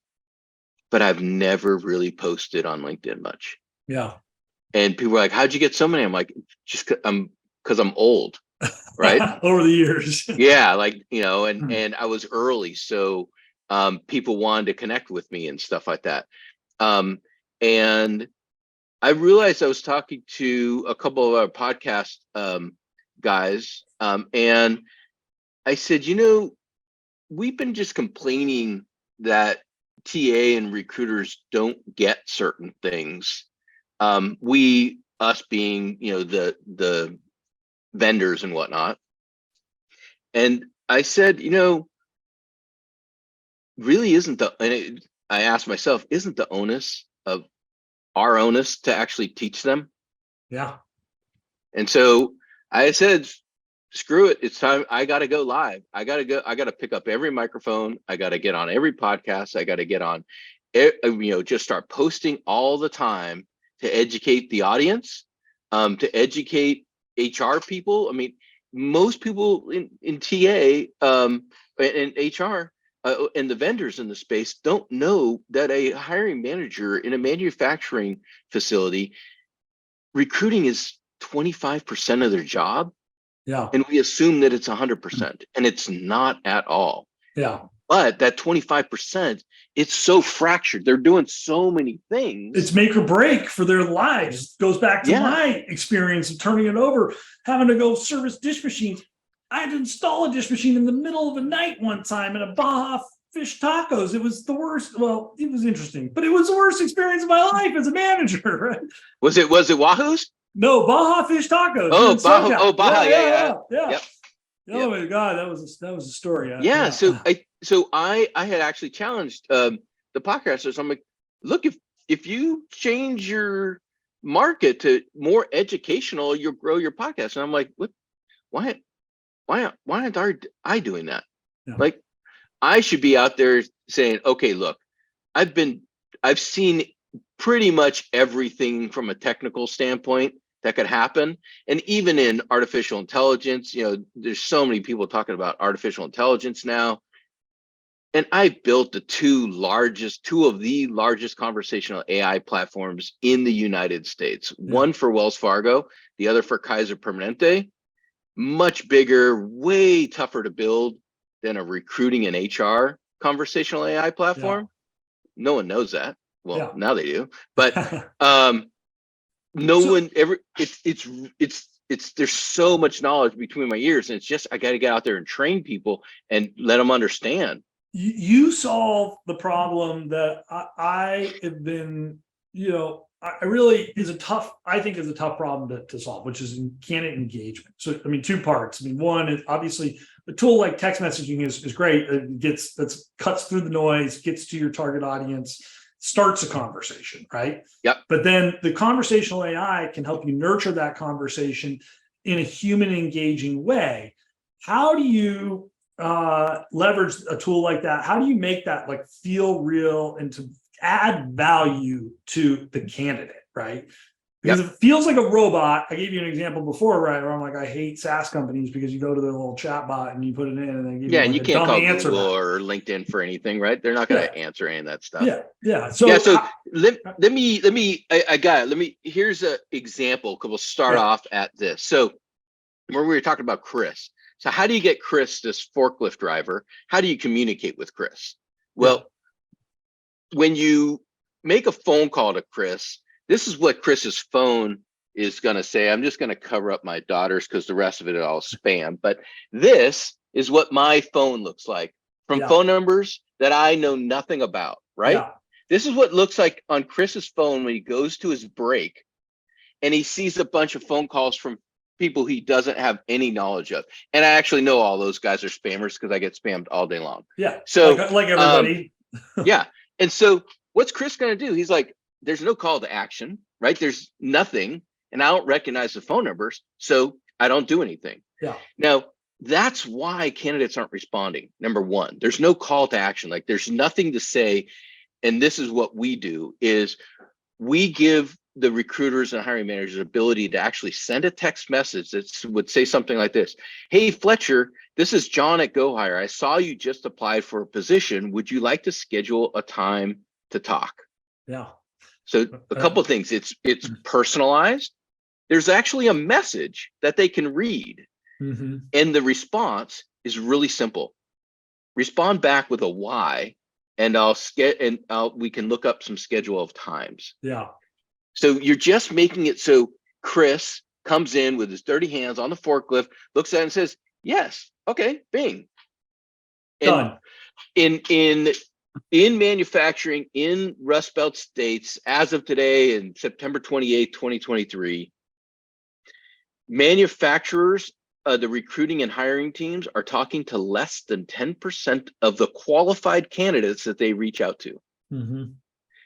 Speaker 2: but I've never really posted on LinkedIn much.
Speaker 1: Yeah.
Speaker 2: And people are like, how'd you get so many? I'm like, because I'm old, right?
Speaker 1: Over the years.
Speaker 2: Yeah, like, and I was early, so people wanted to connect with me and stuff like that. And I realized I was talking to a couple of our podcast guys, and I said, we've been just complaining that TA and recruiters don't get certain things. Us being, the vendors and whatnot. And I said, really I asked myself, isn't the onus of our onus to actually teach them?
Speaker 1: Yeah.
Speaker 2: And so I said, screw it. It's time. I got to go live. I got to pick up every microphone. I got to get on every podcast. I got to get on, just start posting all the time to educate the audience, to educate HR people. Most people in TA and HR and the vendors in the space don't know that a hiring manager in a manufacturing facility, recruiting is 25% of their job.
Speaker 1: Yeah.
Speaker 2: And we assume that it's 100%, and it's not at all.
Speaker 1: Yeah.
Speaker 2: But that 25%, it's so fractured. They're doing so many things.
Speaker 1: It's make or break for their lives. It goes back to my experience of turning it over, having to go service dish machines. I had to install a dish machine in the middle of the night one time in a Baja Fish Tacos. It was the worst. Well, it was interesting, but it was the worst experience of my life as a manager. Right?
Speaker 2: Was it Wahoo's?
Speaker 1: No, Baja Fish Tacos.
Speaker 2: Oh, Baja. Oh, Baja. Yeah.
Speaker 1: Yep. Oh my God, that was a story.
Speaker 2: Yeah. So I had actually challenged the podcasters. I'm like, look, if you change your market to more educational, you'll grow your podcast. And I'm like, what? Why aren't I doing that?
Speaker 1: Yeah.
Speaker 2: Like, I should be out there saying, okay, look, I've seen pretty much everything from a technical standpoint that could happen. And even in artificial intelligence, there's so many people talking about artificial intelligence now. And I built two of the largest conversational AI platforms in the United States. One for Wells Fargo, the other for Kaiser Permanente. Much bigger, way tougher to build than a recruiting and HR conversational AI platform. No one knows that. Well, now they do. But no one ever. It's there's so much knowledge between my ears, and it's just I got to get out there and train people and let them understand.
Speaker 1: You solve the problem that I have been, I really is a tough problem to solve, which is candidate engagement. So, I mean, two parts. I mean, one is obviously a tool like text messaging is great. It cuts through the noise, gets to your target audience, starts a conversation, right?
Speaker 2: Yep.
Speaker 1: But then the conversational AI can help you nurture that conversation in a human engaging way. How do you leverage a tool like that? How do you make that like feel real and to add value to the candidate, right? Because it feels like a robot. I gave you an example before, right? Where I'm like, I hate SaaS companies because you go to their little chat bot and you put it in and they give you
Speaker 2: and you can't call
Speaker 1: answer
Speaker 2: Google or LinkedIn for anything, right? They're not going to answer any of that stuff.
Speaker 1: So
Speaker 2: let me I got it. Here's an example. We'll start off at this. So where we were talking about Chris. So how do you get Chris, this forklift driver? How do you communicate with Chris? Well, when you make a phone call to Chris, this is what Chris's phone is going to say. I'm just going to cover up my daughter's because the rest of it is all spam. But this is what my phone looks like from phone numbers that I know nothing about, right? This is what it looks like on Chris's phone when he goes to his break and he sees a bunch of phone calls from people he doesn't have any knowledge of. And I actually know all those guys are spammers because I get spammed all day long. So
Speaker 1: like everybody.
Speaker 2: And so what's Chris going to do? He's like, there's no call to action, right? There's nothing. And I don't recognize the phone numbers. So I don't do anything. Now, that's why candidates aren't responding. Number one, there's no call to action. Like there's nothing to say. And this is what we do is we give the recruiters and hiring managers ability to actually send a text message that would say something like this. Hey, Fletcher, this is John at GoHire. I saw you just applied for a position. Would you like to schedule a time to talk? So a couple of things. It's personalized. There's actually a message that they can read. And the response is really simple. Respond back with a why, and we can look up some schedule of times. So you're just making it so Chris comes in with his dirty hands on the forklift, looks at it and says, yes, okay, bing. And in manufacturing in Rust Belt states, as of today, in September 28, 2023, manufacturers, the recruiting and hiring teams are talking to less than 10% of the qualified candidates that they reach out to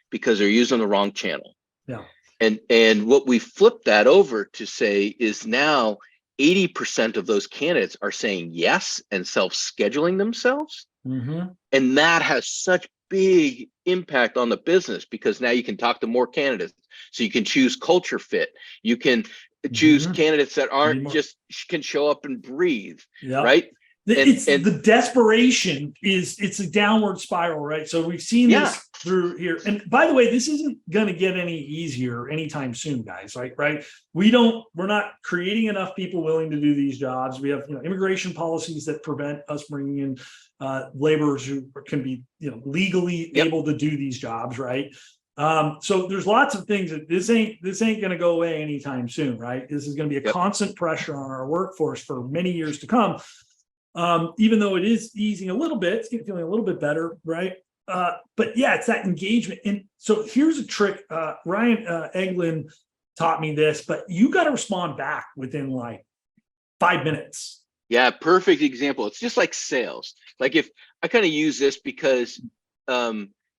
Speaker 2: because they're using the wrong channel. And what we flipped that over to say is now 80% of those candidates are saying yes and self-scheduling themselves. And that has such big impact on the business because now you can talk to more candidates. So you can choose culture fit. You can choose candidates that aren't just can show up and breathe, right?
Speaker 1: The desperation it's a downward spiral, right? So we've seen this through here. And by the way, this isn't going to get any easier anytime soon, guys. Right? We're not creating enough people willing to do these jobs. We have immigration policies that prevent us bringing in laborers who can be legally able to do these jobs, right? So there's lots of things that this ain't going to go away anytime soon, right? This is going to be a constant pressure on our workforce for many years to come. Even though it is easing a little bit, it's feeling a little bit better, right? But yeah, it's that engagement. And so here's a trick. Ryan Eglin taught me this, but you got to respond back within like 5 minutes.
Speaker 2: Yeah, perfect example. It's just like sales. Like if I kind of use this because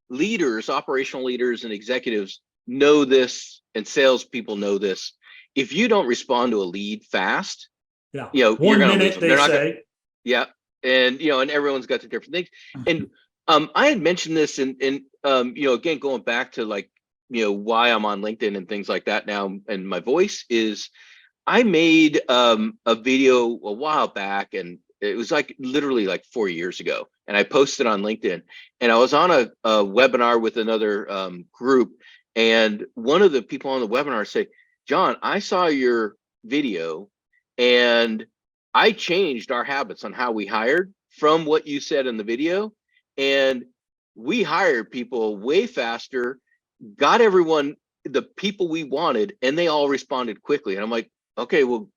Speaker 2: leaders, operational leaders and executives know this, and salespeople know this. If you don't respond to a lead fast, you're going to lose them. They're not gonna, and everyone's got the different things. And I had mentioned this, and again, going back to like why I'm on LinkedIn and things like that now, and my voice is, I made a video a while back, and it was like literally like 4 years ago, and I posted on LinkedIn, and I was on a webinar with another group, and one of the people on the webinar say, John, I saw your video and I changed our habits on how we hired from what you said in the video, and we hired people way faster, got everyone the people we wanted, and they all responded quickly. And I'm like, okay, well,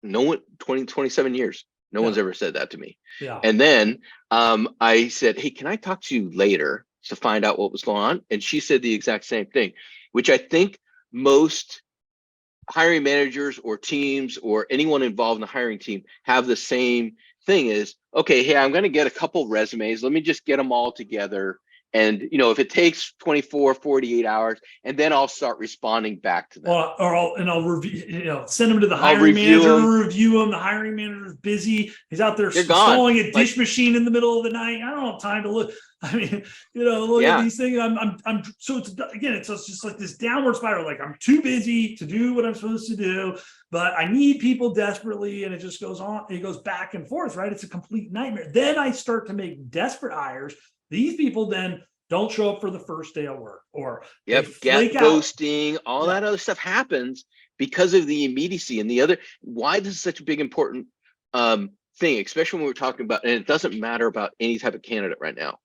Speaker 2: no one 27 years, no one's ever said that to me.
Speaker 1: Yeah.
Speaker 2: And then I said, hey, can I talk to you later to find out what was going on? And she said the exact same thing, which I think most hiring managers or teams or anyone involved in the hiring team have the same thing is, okay, hey, I'm going to get a couple resumes. Let me just get them all together. And, if it takes 24, 48 hours, and then I'll start responding back to them.
Speaker 1: Or I'll review, send them to the
Speaker 2: I'll
Speaker 1: hiring manager to
Speaker 2: them.
Speaker 1: review them. The hiring manager's busy. He's out there
Speaker 2: They're gone.
Speaker 1: installing a dish machine in the middle of the night. I don't have time to look. I mean, look at these things. So it's just like this downward spiral. Like, I'm too busy to do what I'm supposed to do, but I need people desperately. And it just goes on. It goes back and forth, right? It's a complete nightmare. Then I start to make desperate hires. These people then don't show up for the first day of work, or
Speaker 2: ghosting, all that other stuff happens because of the immediacy. And the other, why this is such a big important thing, especially when we're talking about, and it doesn't matter about any type of candidate right now,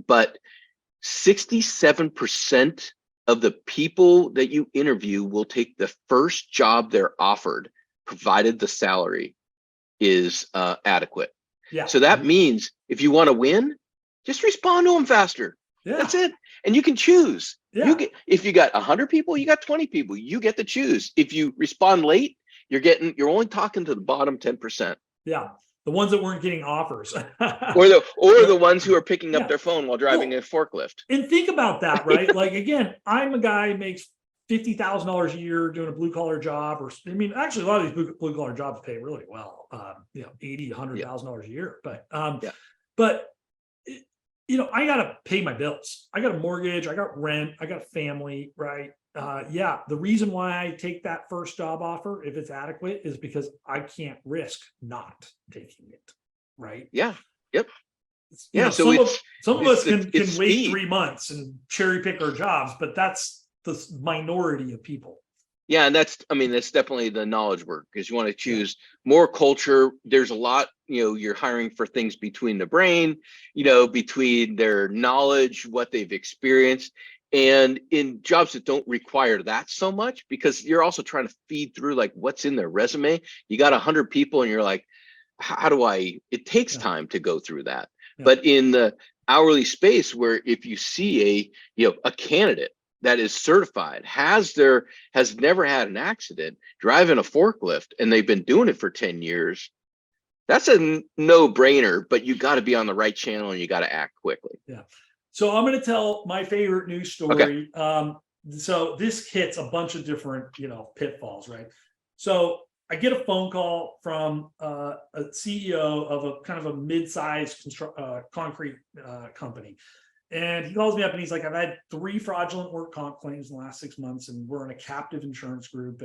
Speaker 2: but 67% of the people that you interview will take the first job they're offered, provided the salary is adequate.
Speaker 1: Yeah.
Speaker 2: So that means if you want to win, just respond to them faster. Yeah. That's it. And you can choose. Yeah. If you got 100 people, you got 20 people, you get to choose. If you respond late, you're only talking to the bottom 10%.
Speaker 1: Yeah. The ones that weren't getting offers.
Speaker 2: or the ones who are picking up their phone while driving a forklift.
Speaker 1: And think about that, right? Like, again, I'm a guy who makes $50,000 a year doing a blue collar job, actually a lot of these blue collar jobs pay really well, $80,000, $100,000 a year. But I got to pay my bills. I got a mortgage, I got rent, I got a family, right? The reason why I take that first job offer, if it's adequate, is because I can't risk not taking it, right?
Speaker 2: Yeah. Yep.
Speaker 1: Some of us can wait 3 months and cherry pick our jobs, but that's the minority of people.
Speaker 2: Yeah, and that's definitely the knowledge work, because you want to choose more culture. There's a lot, you're hiring for things between the brain, between their knowledge, what they've experienced, and in jobs that don't require that so much, because you're also trying to feed through like what's in their resume. You got 100 people and you're like, how do it takes time to go through that. Yeah. But in the hourly space, where if you see a candidate that is certified, has never had an accident, driving a forklift, and they've been doing it for 10 years, that's a no-brainer, but you got to be on the right channel and you got to act quickly.
Speaker 1: Yeah. So I'm going to tell my favorite news story. Okay. So this hits a bunch of different, pitfalls, right? So I get a phone call from a CEO of a kind of a mid-sized concrete company. And he calls me up and he's like, I've had 3 fraudulent work comp claims in the last 6 months, and we're in a captive insurance group.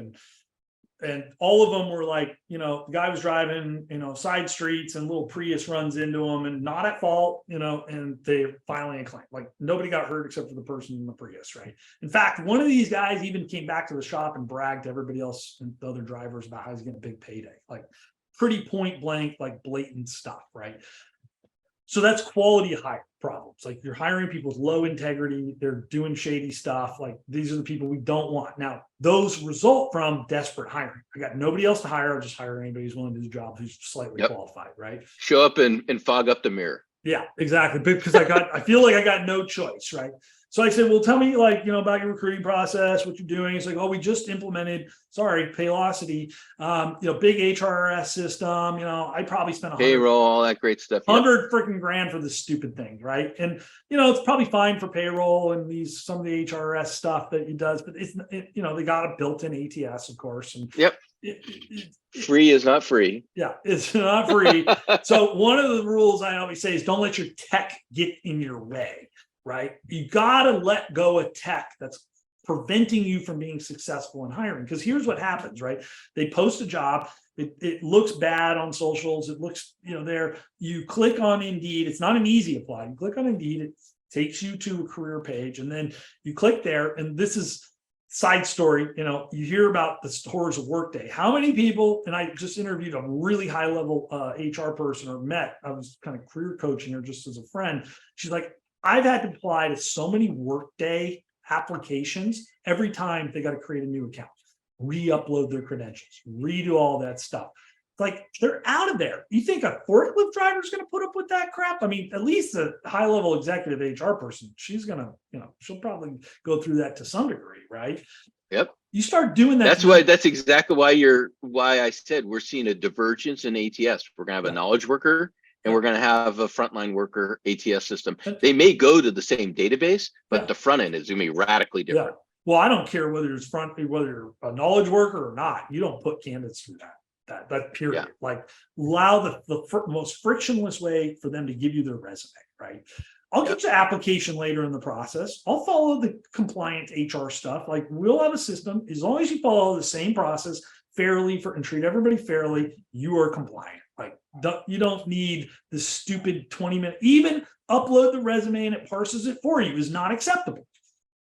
Speaker 1: And all of them were like, the guy was driving, side streets, and little Prius runs into him, and not at fault, and they're filing a claim. Like, nobody got hurt except for the person in the Prius, right? In fact, one of these guys even came back to the shop and bragged to everybody else and the other drivers about how he's getting a big payday. Like, pretty point blank, like blatant stuff, right? So that's quality hire problems. Like, you're hiring people with low integrity. They're doing shady stuff. Like, these are the people we don't want. Now, those result from desperate hiring. I got nobody else to hire. I'll just hire anybody who's willing to do the job, who's slightly qualified, right?
Speaker 2: Show up and fog up the mirror.
Speaker 1: Yeah, exactly. Because I feel like I got no choice, right? So I said, well, tell me about your recruiting process, what you're doing. It's like, oh, we just implemented, Paylocity, big HRS system. I probably spent
Speaker 2: payroll, all that great stuff.
Speaker 1: 100 freaking grand for this stupid thing, right? And it's probably fine for payroll and some of the HRS stuff that he does, but they got a built-in ATS, of course. And
Speaker 2: free is not free.
Speaker 1: Yeah, it's not free. So one of the rules I always say is don't let your tech get in your way. Right? You got to let go of tech that's preventing you from being successful in hiring. Because here's what happens, right? They post a job, It looks bad on socials. It looks, there. You click on Indeed. It's not an easy apply. You click on Indeed. It takes you to a career page, and then you click there. And this is side story. You hear about the horrors of Workday. How many people? And I just interviewed a really high level HR person, or met. I was kind of career coaching her just as a friend. She's like, I've had to apply to so many Workday applications. Every time they got to create a new account, re-upload their credentials, redo all that stuff. Like, they're out of there. You think a forklift driver is going to put up with that crap? I mean, at least a high-level executive HR person, she's going to, she'll probably go through that to some degree, right?
Speaker 2: Yep.
Speaker 1: You start doing that.
Speaker 2: That's exactly why I said we're seeing a divergence in ATS. We're going to have a knowledge worker, and we're going to have a frontline worker ATS system. They may go to the same database, but the front end is going to be radically different.
Speaker 1: Yeah. Well, I don't care whether you're a knowledge worker or not. You don't put candidates through that period. Yeah. Like, allow the most frictionless way for them to give you their resume, right? I'll get you application later in the process. I'll follow the compliant HR stuff. Like, we'll have a system. As long as you follow the same process fairly and treat everybody fairly, you are compliant. Like, you don't need the stupid 20-minute, even upload the resume and it parses it for you is not acceptable.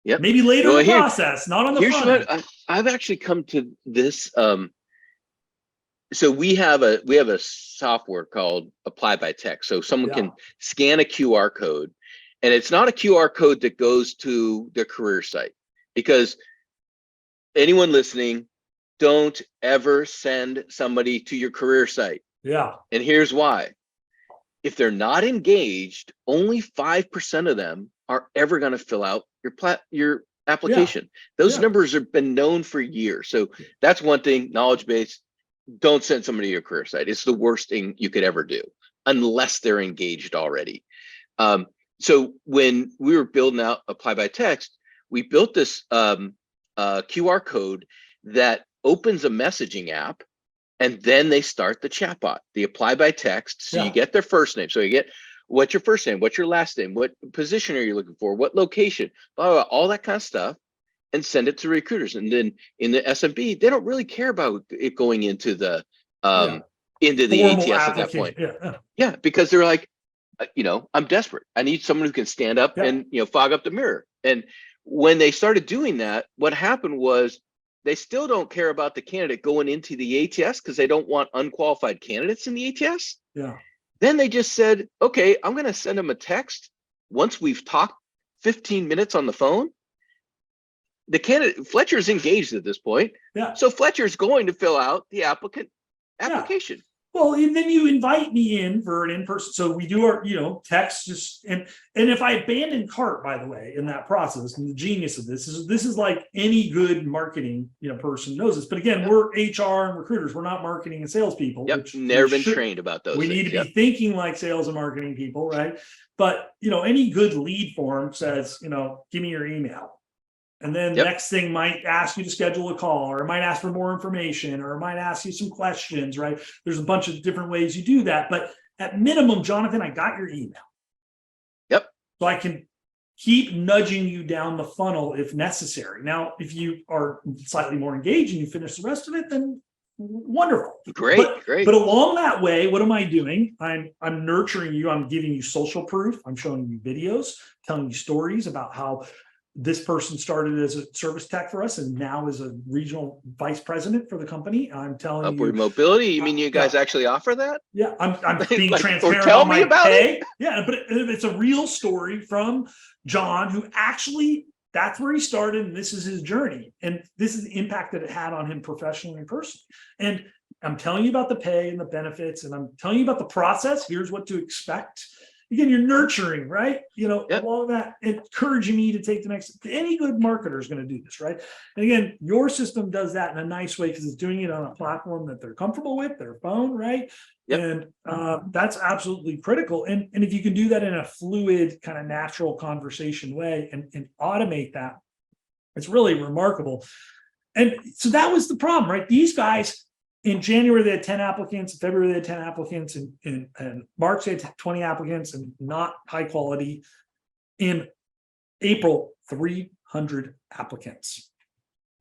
Speaker 2: Yep.
Speaker 1: Maybe later in the process, not on the front end.
Speaker 2: I've actually come to this. So we have a software called Apply by Text. So someone can scan a QR code, and it's not a QR code that goes to the career site, because anyone listening, don't ever send somebody to your career site.
Speaker 1: Yeah.
Speaker 2: And here's why. If they're not engaged, only 5% of them are ever going to fill out your application. Those numbers have been known for years. So that's one thing, knowledge base. Don't send somebody to your career site. It's the worst thing you could ever do, unless they're engaged already. So when we were building out Apply by Text, we built this QR code that opens a messaging app, and then they start the chatbot, the Apply by Text. So you get their first name. So you get, what's your first name? What's your last name? What position are you looking for? What location? Blah, blah, blah, all that kind of stuff, and send it to recruiters. And then in the SMB, they don't really care about it going into the ATS at that point. Yeah, because they're like, I'm desperate. I need someone who can stand up and fog up the mirror. And when they started doing that, what happened was they still don't care about the candidate going into the ATS, because they don't want unqualified candidates in the ATS.
Speaker 1: Yeah.
Speaker 2: Then they just said, okay, I'm going to send them a text once we've talked 15 minutes on the phone. The candidate, Fletcher's engaged at this point. Yeah. So Fletcher's going to fill out the application.
Speaker 1: Well, and then you invite me in for an in-person. So we do our, text, just and if I abandon cart, by the way, in that process, and the genius of this is like any good marketing, person knows this. But again, we're HR and recruiters. We're not marketing and salespeople.
Speaker 2: Yep. Never been trained about those.
Speaker 1: We need to be thinking like sales and marketing people, right? But any good lead form says, give me your email. And then the next thing might ask you to schedule a call, or it might ask for more information, or it might ask you some questions, right? There's a bunch of different ways you do that. But at minimum, Jonathan, I got your email.
Speaker 2: Yep.
Speaker 1: So I can keep nudging you down the funnel if necessary. Now, if you are slightly more engaged and you finish the rest of it, then wonderful.
Speaker 2: Great.
Speaker 1: But along that way, what am I doing? I'm nurturing you. I'm giving you social proof. I'm showing you videos, telling you stories about how this person started as a service tech for us and now is a regional vice president for the company. I'm telling
Speaker 2: Upward mobility. You mean you guys actually offer that?
Speaker 1: Yeah, I'm being
Speaker 2: like,
Speaker 1: transparent.
Speaker 2: Tell
Speaker 1: on
Speaker 2: me
Speaker 1: my
Speaker 2: about
Speaker 1: pay.
Speaker 2: it.
Speaker 1: Yeah, but it's a real story from John, who actually, that's where he started, and this is his journey, and this is the impact that it had on him professionally and personally. And I'm telling you about the pay and the benefits, and I'm telling you about the process. Here's what to expect. Again, you're nurturing, right? All of that, encouraging me to take the next. Any good marketer is going to do this, right? And again, your system does that in a nice way because it's doing it on a platform that they're comfortable with, their phone, right? Yep. And that's absolutely critical. And if you can do that in a fluid, kind of natural conversation way and automate that, it's really remarkable. And so that was the problem, right? These guys, in January, they had 10 applicants. In February, they had 10 applicants. In March, they had 20 applicants and not high quality. In April, 300 applicants.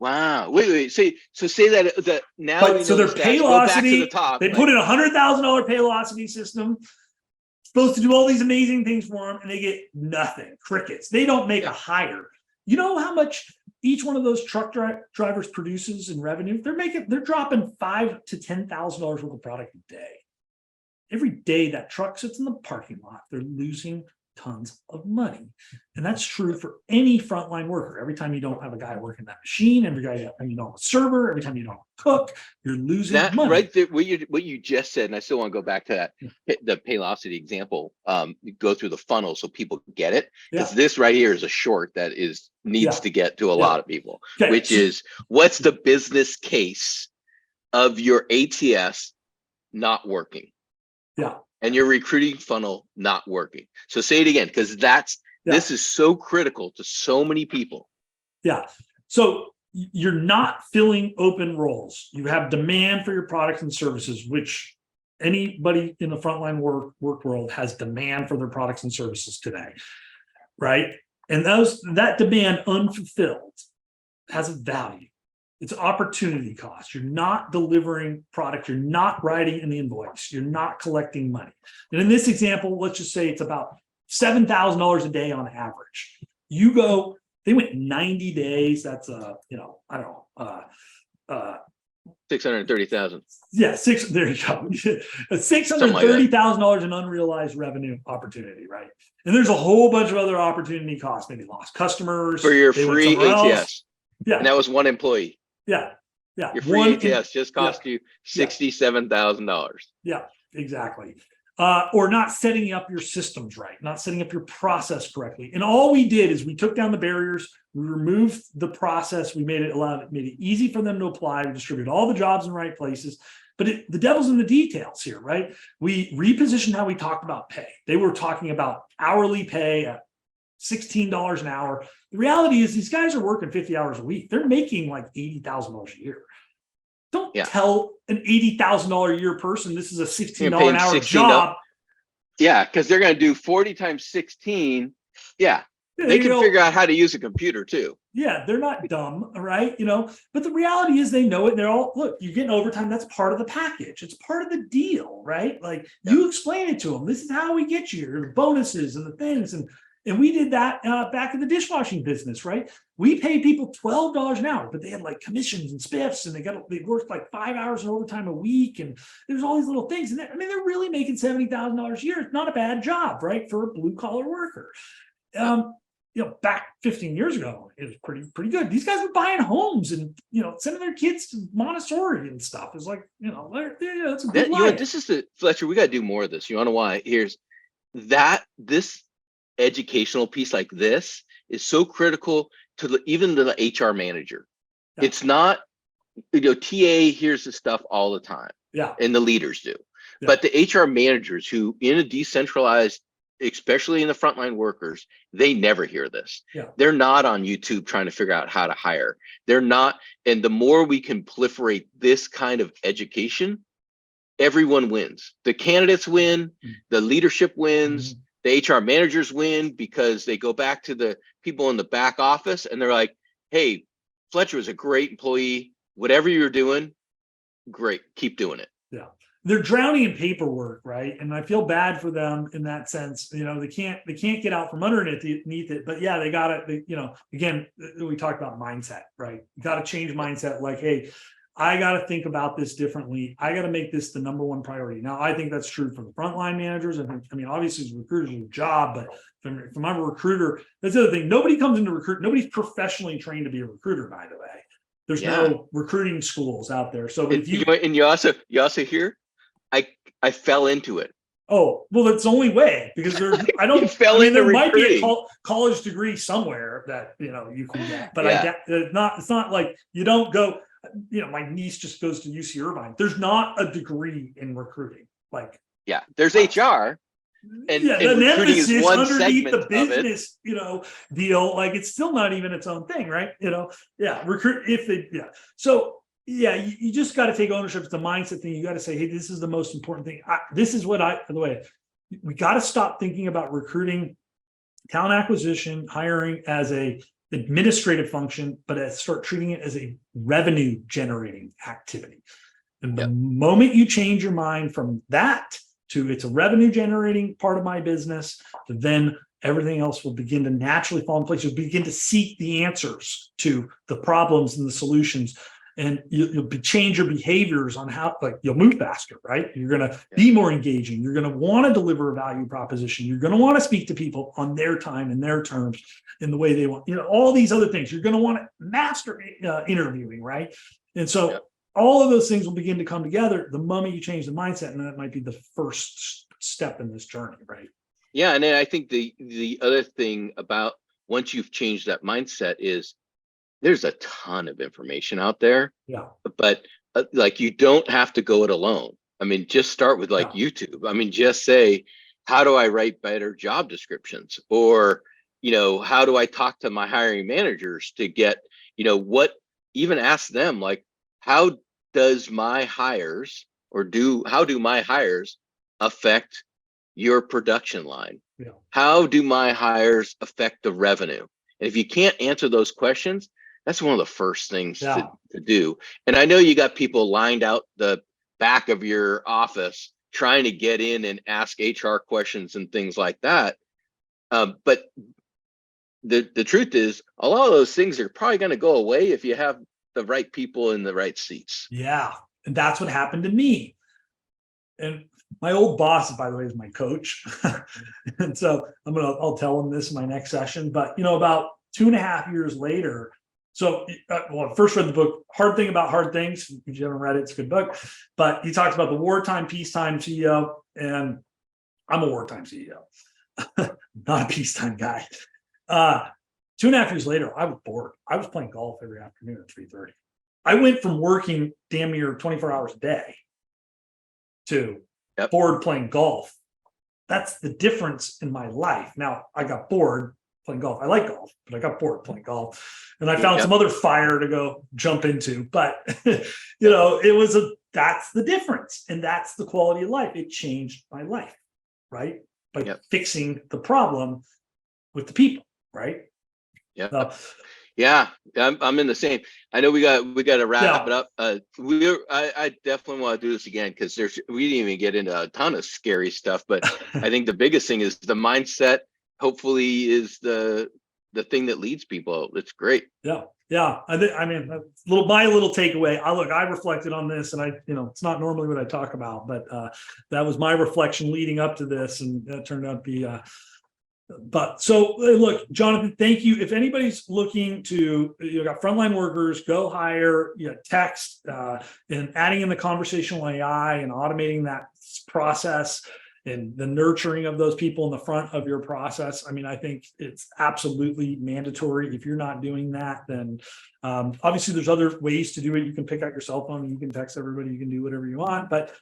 Speaker 2: Wow. Wait. Say that now
Speaker 1: But
Speaker 2: we
Speaker 1: so
Speaker 2: know
Speaker 1: their
Speaker 2: the stats. Go back to the
Speaker 1: Paylocity,
Speaker 2: top.
Speaker 1: they put in $100,000 Paylocity system, supposed to do all these amazing things for them, and they get nothing, crickets. They don't make a hire. You know how much each one of those truck drivers produces in revenue? They're dropping $5,000 to $10,000 worth of product a day. Every day that truck sits in the parking lot, they're losing tons of money. And that's true for any frontline worker. Every time you don't have a guy working that machine, every time you don't have a server, every time you don't cook, you're losing
Speaker 2: That
Speaker 1: money.
Speaker 2: right there, what you just said, and I still want to go back to that, the Paylocity example. Go through the funnel so people get it, because this right here is a short that needs to get to a lot of people, which is, what's the business case of your ATS not working?
Speaker 1: Yeah.
Speaker 2: And your recruiting funnel not working. So say it again, because this is so critical to so many people.
Speaker 1: Yeah. So you're not filling open roles. You have demand for your products and services, which anybody in the frontline work world has demand for their products and services today, right? And that demand unfulfilled has a value. It's opportunity cost. You're not delivering product. You're not writing an invoice. You're not collecting money. And in this example, let's just say it's about $7,000 a day on average. They went 90 days. That's I don't know.
Speaker 2: 630,000.
Speaker 1: Yeah, there you go. $630,000 in unrealized revenue opportunity, right? And there's a whole bunch of other opportunity costs. Maybe lost customers
Speaker 2: for your free ATS.
Speaker 1: Yeah,
Speaker 2: and that was one employee.
Speaker 1: Yeah.
Speaker 2: Your free ATS just cost you $67,000.
Speaker 1: Yeah, exactly. Or not setting up your systems right, not setting up your process correctly. And all we did is we took down the barriers, we removed the process, we made it easy for them to apply, we distributed all the jobs in the right places. But the devil's in the details here, right? We repositioned how we talked about pay. They were talking about hourly pay at $16 an hour. The reality is these guys are working 50 hours a week. They're making like $80,000 a year. Don't tell an $80,000 a year person this is a $16 an hour job.
Speaker 2: Yeah, because they're going to do 40 times 16. Yeah, they can figure out how to use a computer too.
Speaker 1: Yeah, they're not dumb, right? But the reality is they know it. They're all, look, you're getting overtime. That's part of the package. It's part of the deal, right? Like you explain it to them. This is how we get you your bonuses and the things. And we did that back in the dishwashing business, right? We paid people $12 an hour, but they had like commissions and spiffs, and they worked like 5 hours in overtime a week, and there's all these little things. And they're really making $70,000 a year. It's not a bad job, right, for a blue collar worker. Back 15 years ago, it was pretty good. These guys were buying homes and sending their kids to Montessori and stuff. It's like it's a good life.
Speaker 2: This is Fletcher. We got to do more of this. You want to know why? Here's this educational piece like this is so critical to even the HR manager. Yeah. It's not, TA hears this stuff all the time.
Speaker 1: Yeah.
Speaker 2: And the leaders do. Yeah. But the HR managers who in a decentralized, especially in the frontline workers, they never hear this. Yeah. They're not on YouTube trying to figure out how to hire. They're not. And the more we can proliferate this kind of education, everyone wins. The candidates win, the leadership wins, the HR managers win, because they go back to the people in the back office and they're like, hey, Fletcher was a great employee. Whatever you're doing, great. Keep doing it.
Speaker 1: Yeah. They're drowning in paperwork, right? And I feel bad for them in that sense. They can't get out from underneath it. But yeah, they got it. Again, we talked about mindset, right? You got to change mindset. Like, hey, I got to think about this differently. I got to make this the number one priority. Now, I think that's true for the frontline managers. And obviously, as recruiters, it's a job, but if I'm a recruiter, that's the other thing. Nobody comes into recruit. Nobody's professionally trained to be a recruiter, by the way. There's no recruiting schools out there. So if
Speaker 2: you also hear, I fell into it.
Speaker 1: Oh, well, that's the only way, because there might be a college degree somewhere that you can get, but it's not like you don't go. My niece just goes to UC Irvine. There's not a degree in recruiting.
Speaker 2: There's HR, and recruiting is one segment
Speaker 1: the business, deal. Like, it's still not even its own thing, right? So you just got to take ownership. It's the mindset thing. You got to say, hey, this is the most important thing. By the way, we got to stop thinking about recruiting, talent acquisition, hiring as administrative function, but I start treating it as a revenue generating activity. And the moment you change your mind from that to it's a revenue generating part of my business, then everything else will begin to naturally fall in place. You'll begin to seek the answers to the problems and the solutions, and you'll change your behaviors on how, like, you'll move faster, right? You're going to be more engaging. You're going to want to deliver a value proposition. You're going to want to speak to people on their time and their terms in the way they want, all these other things. You're going to want to master interviewing, right? And so all of those things will begin to come together the moment you change the mindset, and that might be the first step in this journey, right?
Speaker 2: Yeah, and then I think the other thing about once you've changed that mindset is there's a ton of information out there.
Speaker 1: Yeah.
Speaker 2: But like, you don't have to go it alone. I mean, just start with like YouTube. I mean, just say, how do I write better job descriptions? Or, how do I talk to my hiring managers to get, even ask them, like, how does my hires how do my hires affect your production line?
Speaker 1: Yeah.
Speaker 2: How do my hires affect the revenue? And if you can't answer those questions, that's one of the first things to do. And I know you got people lined out the back of your office trying to get in and ask HR questions and things like that. But the truth is, a lot of those things are probably going to go away if you have the right people in the right seats.
Speaker 1: Yeah. And that's what happened to me. And my old boss, by the way, is my coach. And so I'll tell him this in my next session. But, about 2.5 years later, so I first read the book, Hard Thing About Hard Things. If you haven't read it, it's a good book. But he talks about the wartime, peacetime CEO. And I'm a wartime CEO, not a peacetime guy. 2.5 years later, I was bored. I was playing golf every afternoon at 3:30. I went from working damn near 24 hours a day to bored playing golf. That's the difference in my life. Now, I got bored playing golf. I like golf, but I got bored playing golf, and I found some other fire to go jump into. But that's the difference, and that's the quality of life. It changed my life, right? By fixing the problem with the people, right?
Speaker 2: Yeah, I'm in the same. I know we got to wrap it up. I definitely want to do this again, because we didn't even get into a ton of scary stuff, but I think the biggest thing is the mindset. Hopefully, is the thing that leads people. It's great.
Speaker 1: Yeah. I mean, my little takeaway. I reflected on this, and it's not normally what I talk about, but that was my reflection leading up to this, and that turned out to be. But so look, Jonathan, thank you. If anybody's looking to, got frontline workers, GoHire, text, and adding in the conversational AI and automating that process and the nurturing of those people in the front of your process. I mean, I think it's absolutely mandatory. If you're not doing that, then obviously there's other ways to do it. You can pick out your cell phone, you can text everybody, you can do whatever you want, but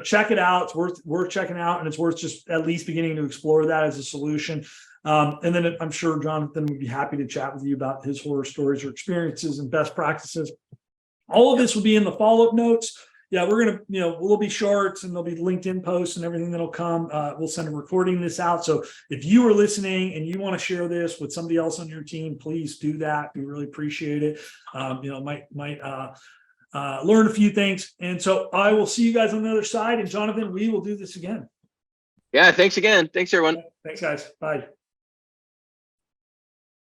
Speaker 1: check it out. It's worth checking out, and it's worth just at least beginning to explore that as a solution. And then I'm sure Jonathan would be happy to chat with you about his horror stories or experiences and best practices. All of this will be in the follow-up notes. We're going to, there'll be shorts, and there'll be LinkedIn posts and everything that'll come. We'll send a recording this out. So if you are listening and you want to share this with somebody else on your team, please do that. We really appreciate it. Might learn a few things. And so I will see you guys on the other side. And Jonathan, we will do this again.
Speaker 2: Yeah. Thanks again. Thanks, everyone.
Speaker 1: Thanks, guys. Bye.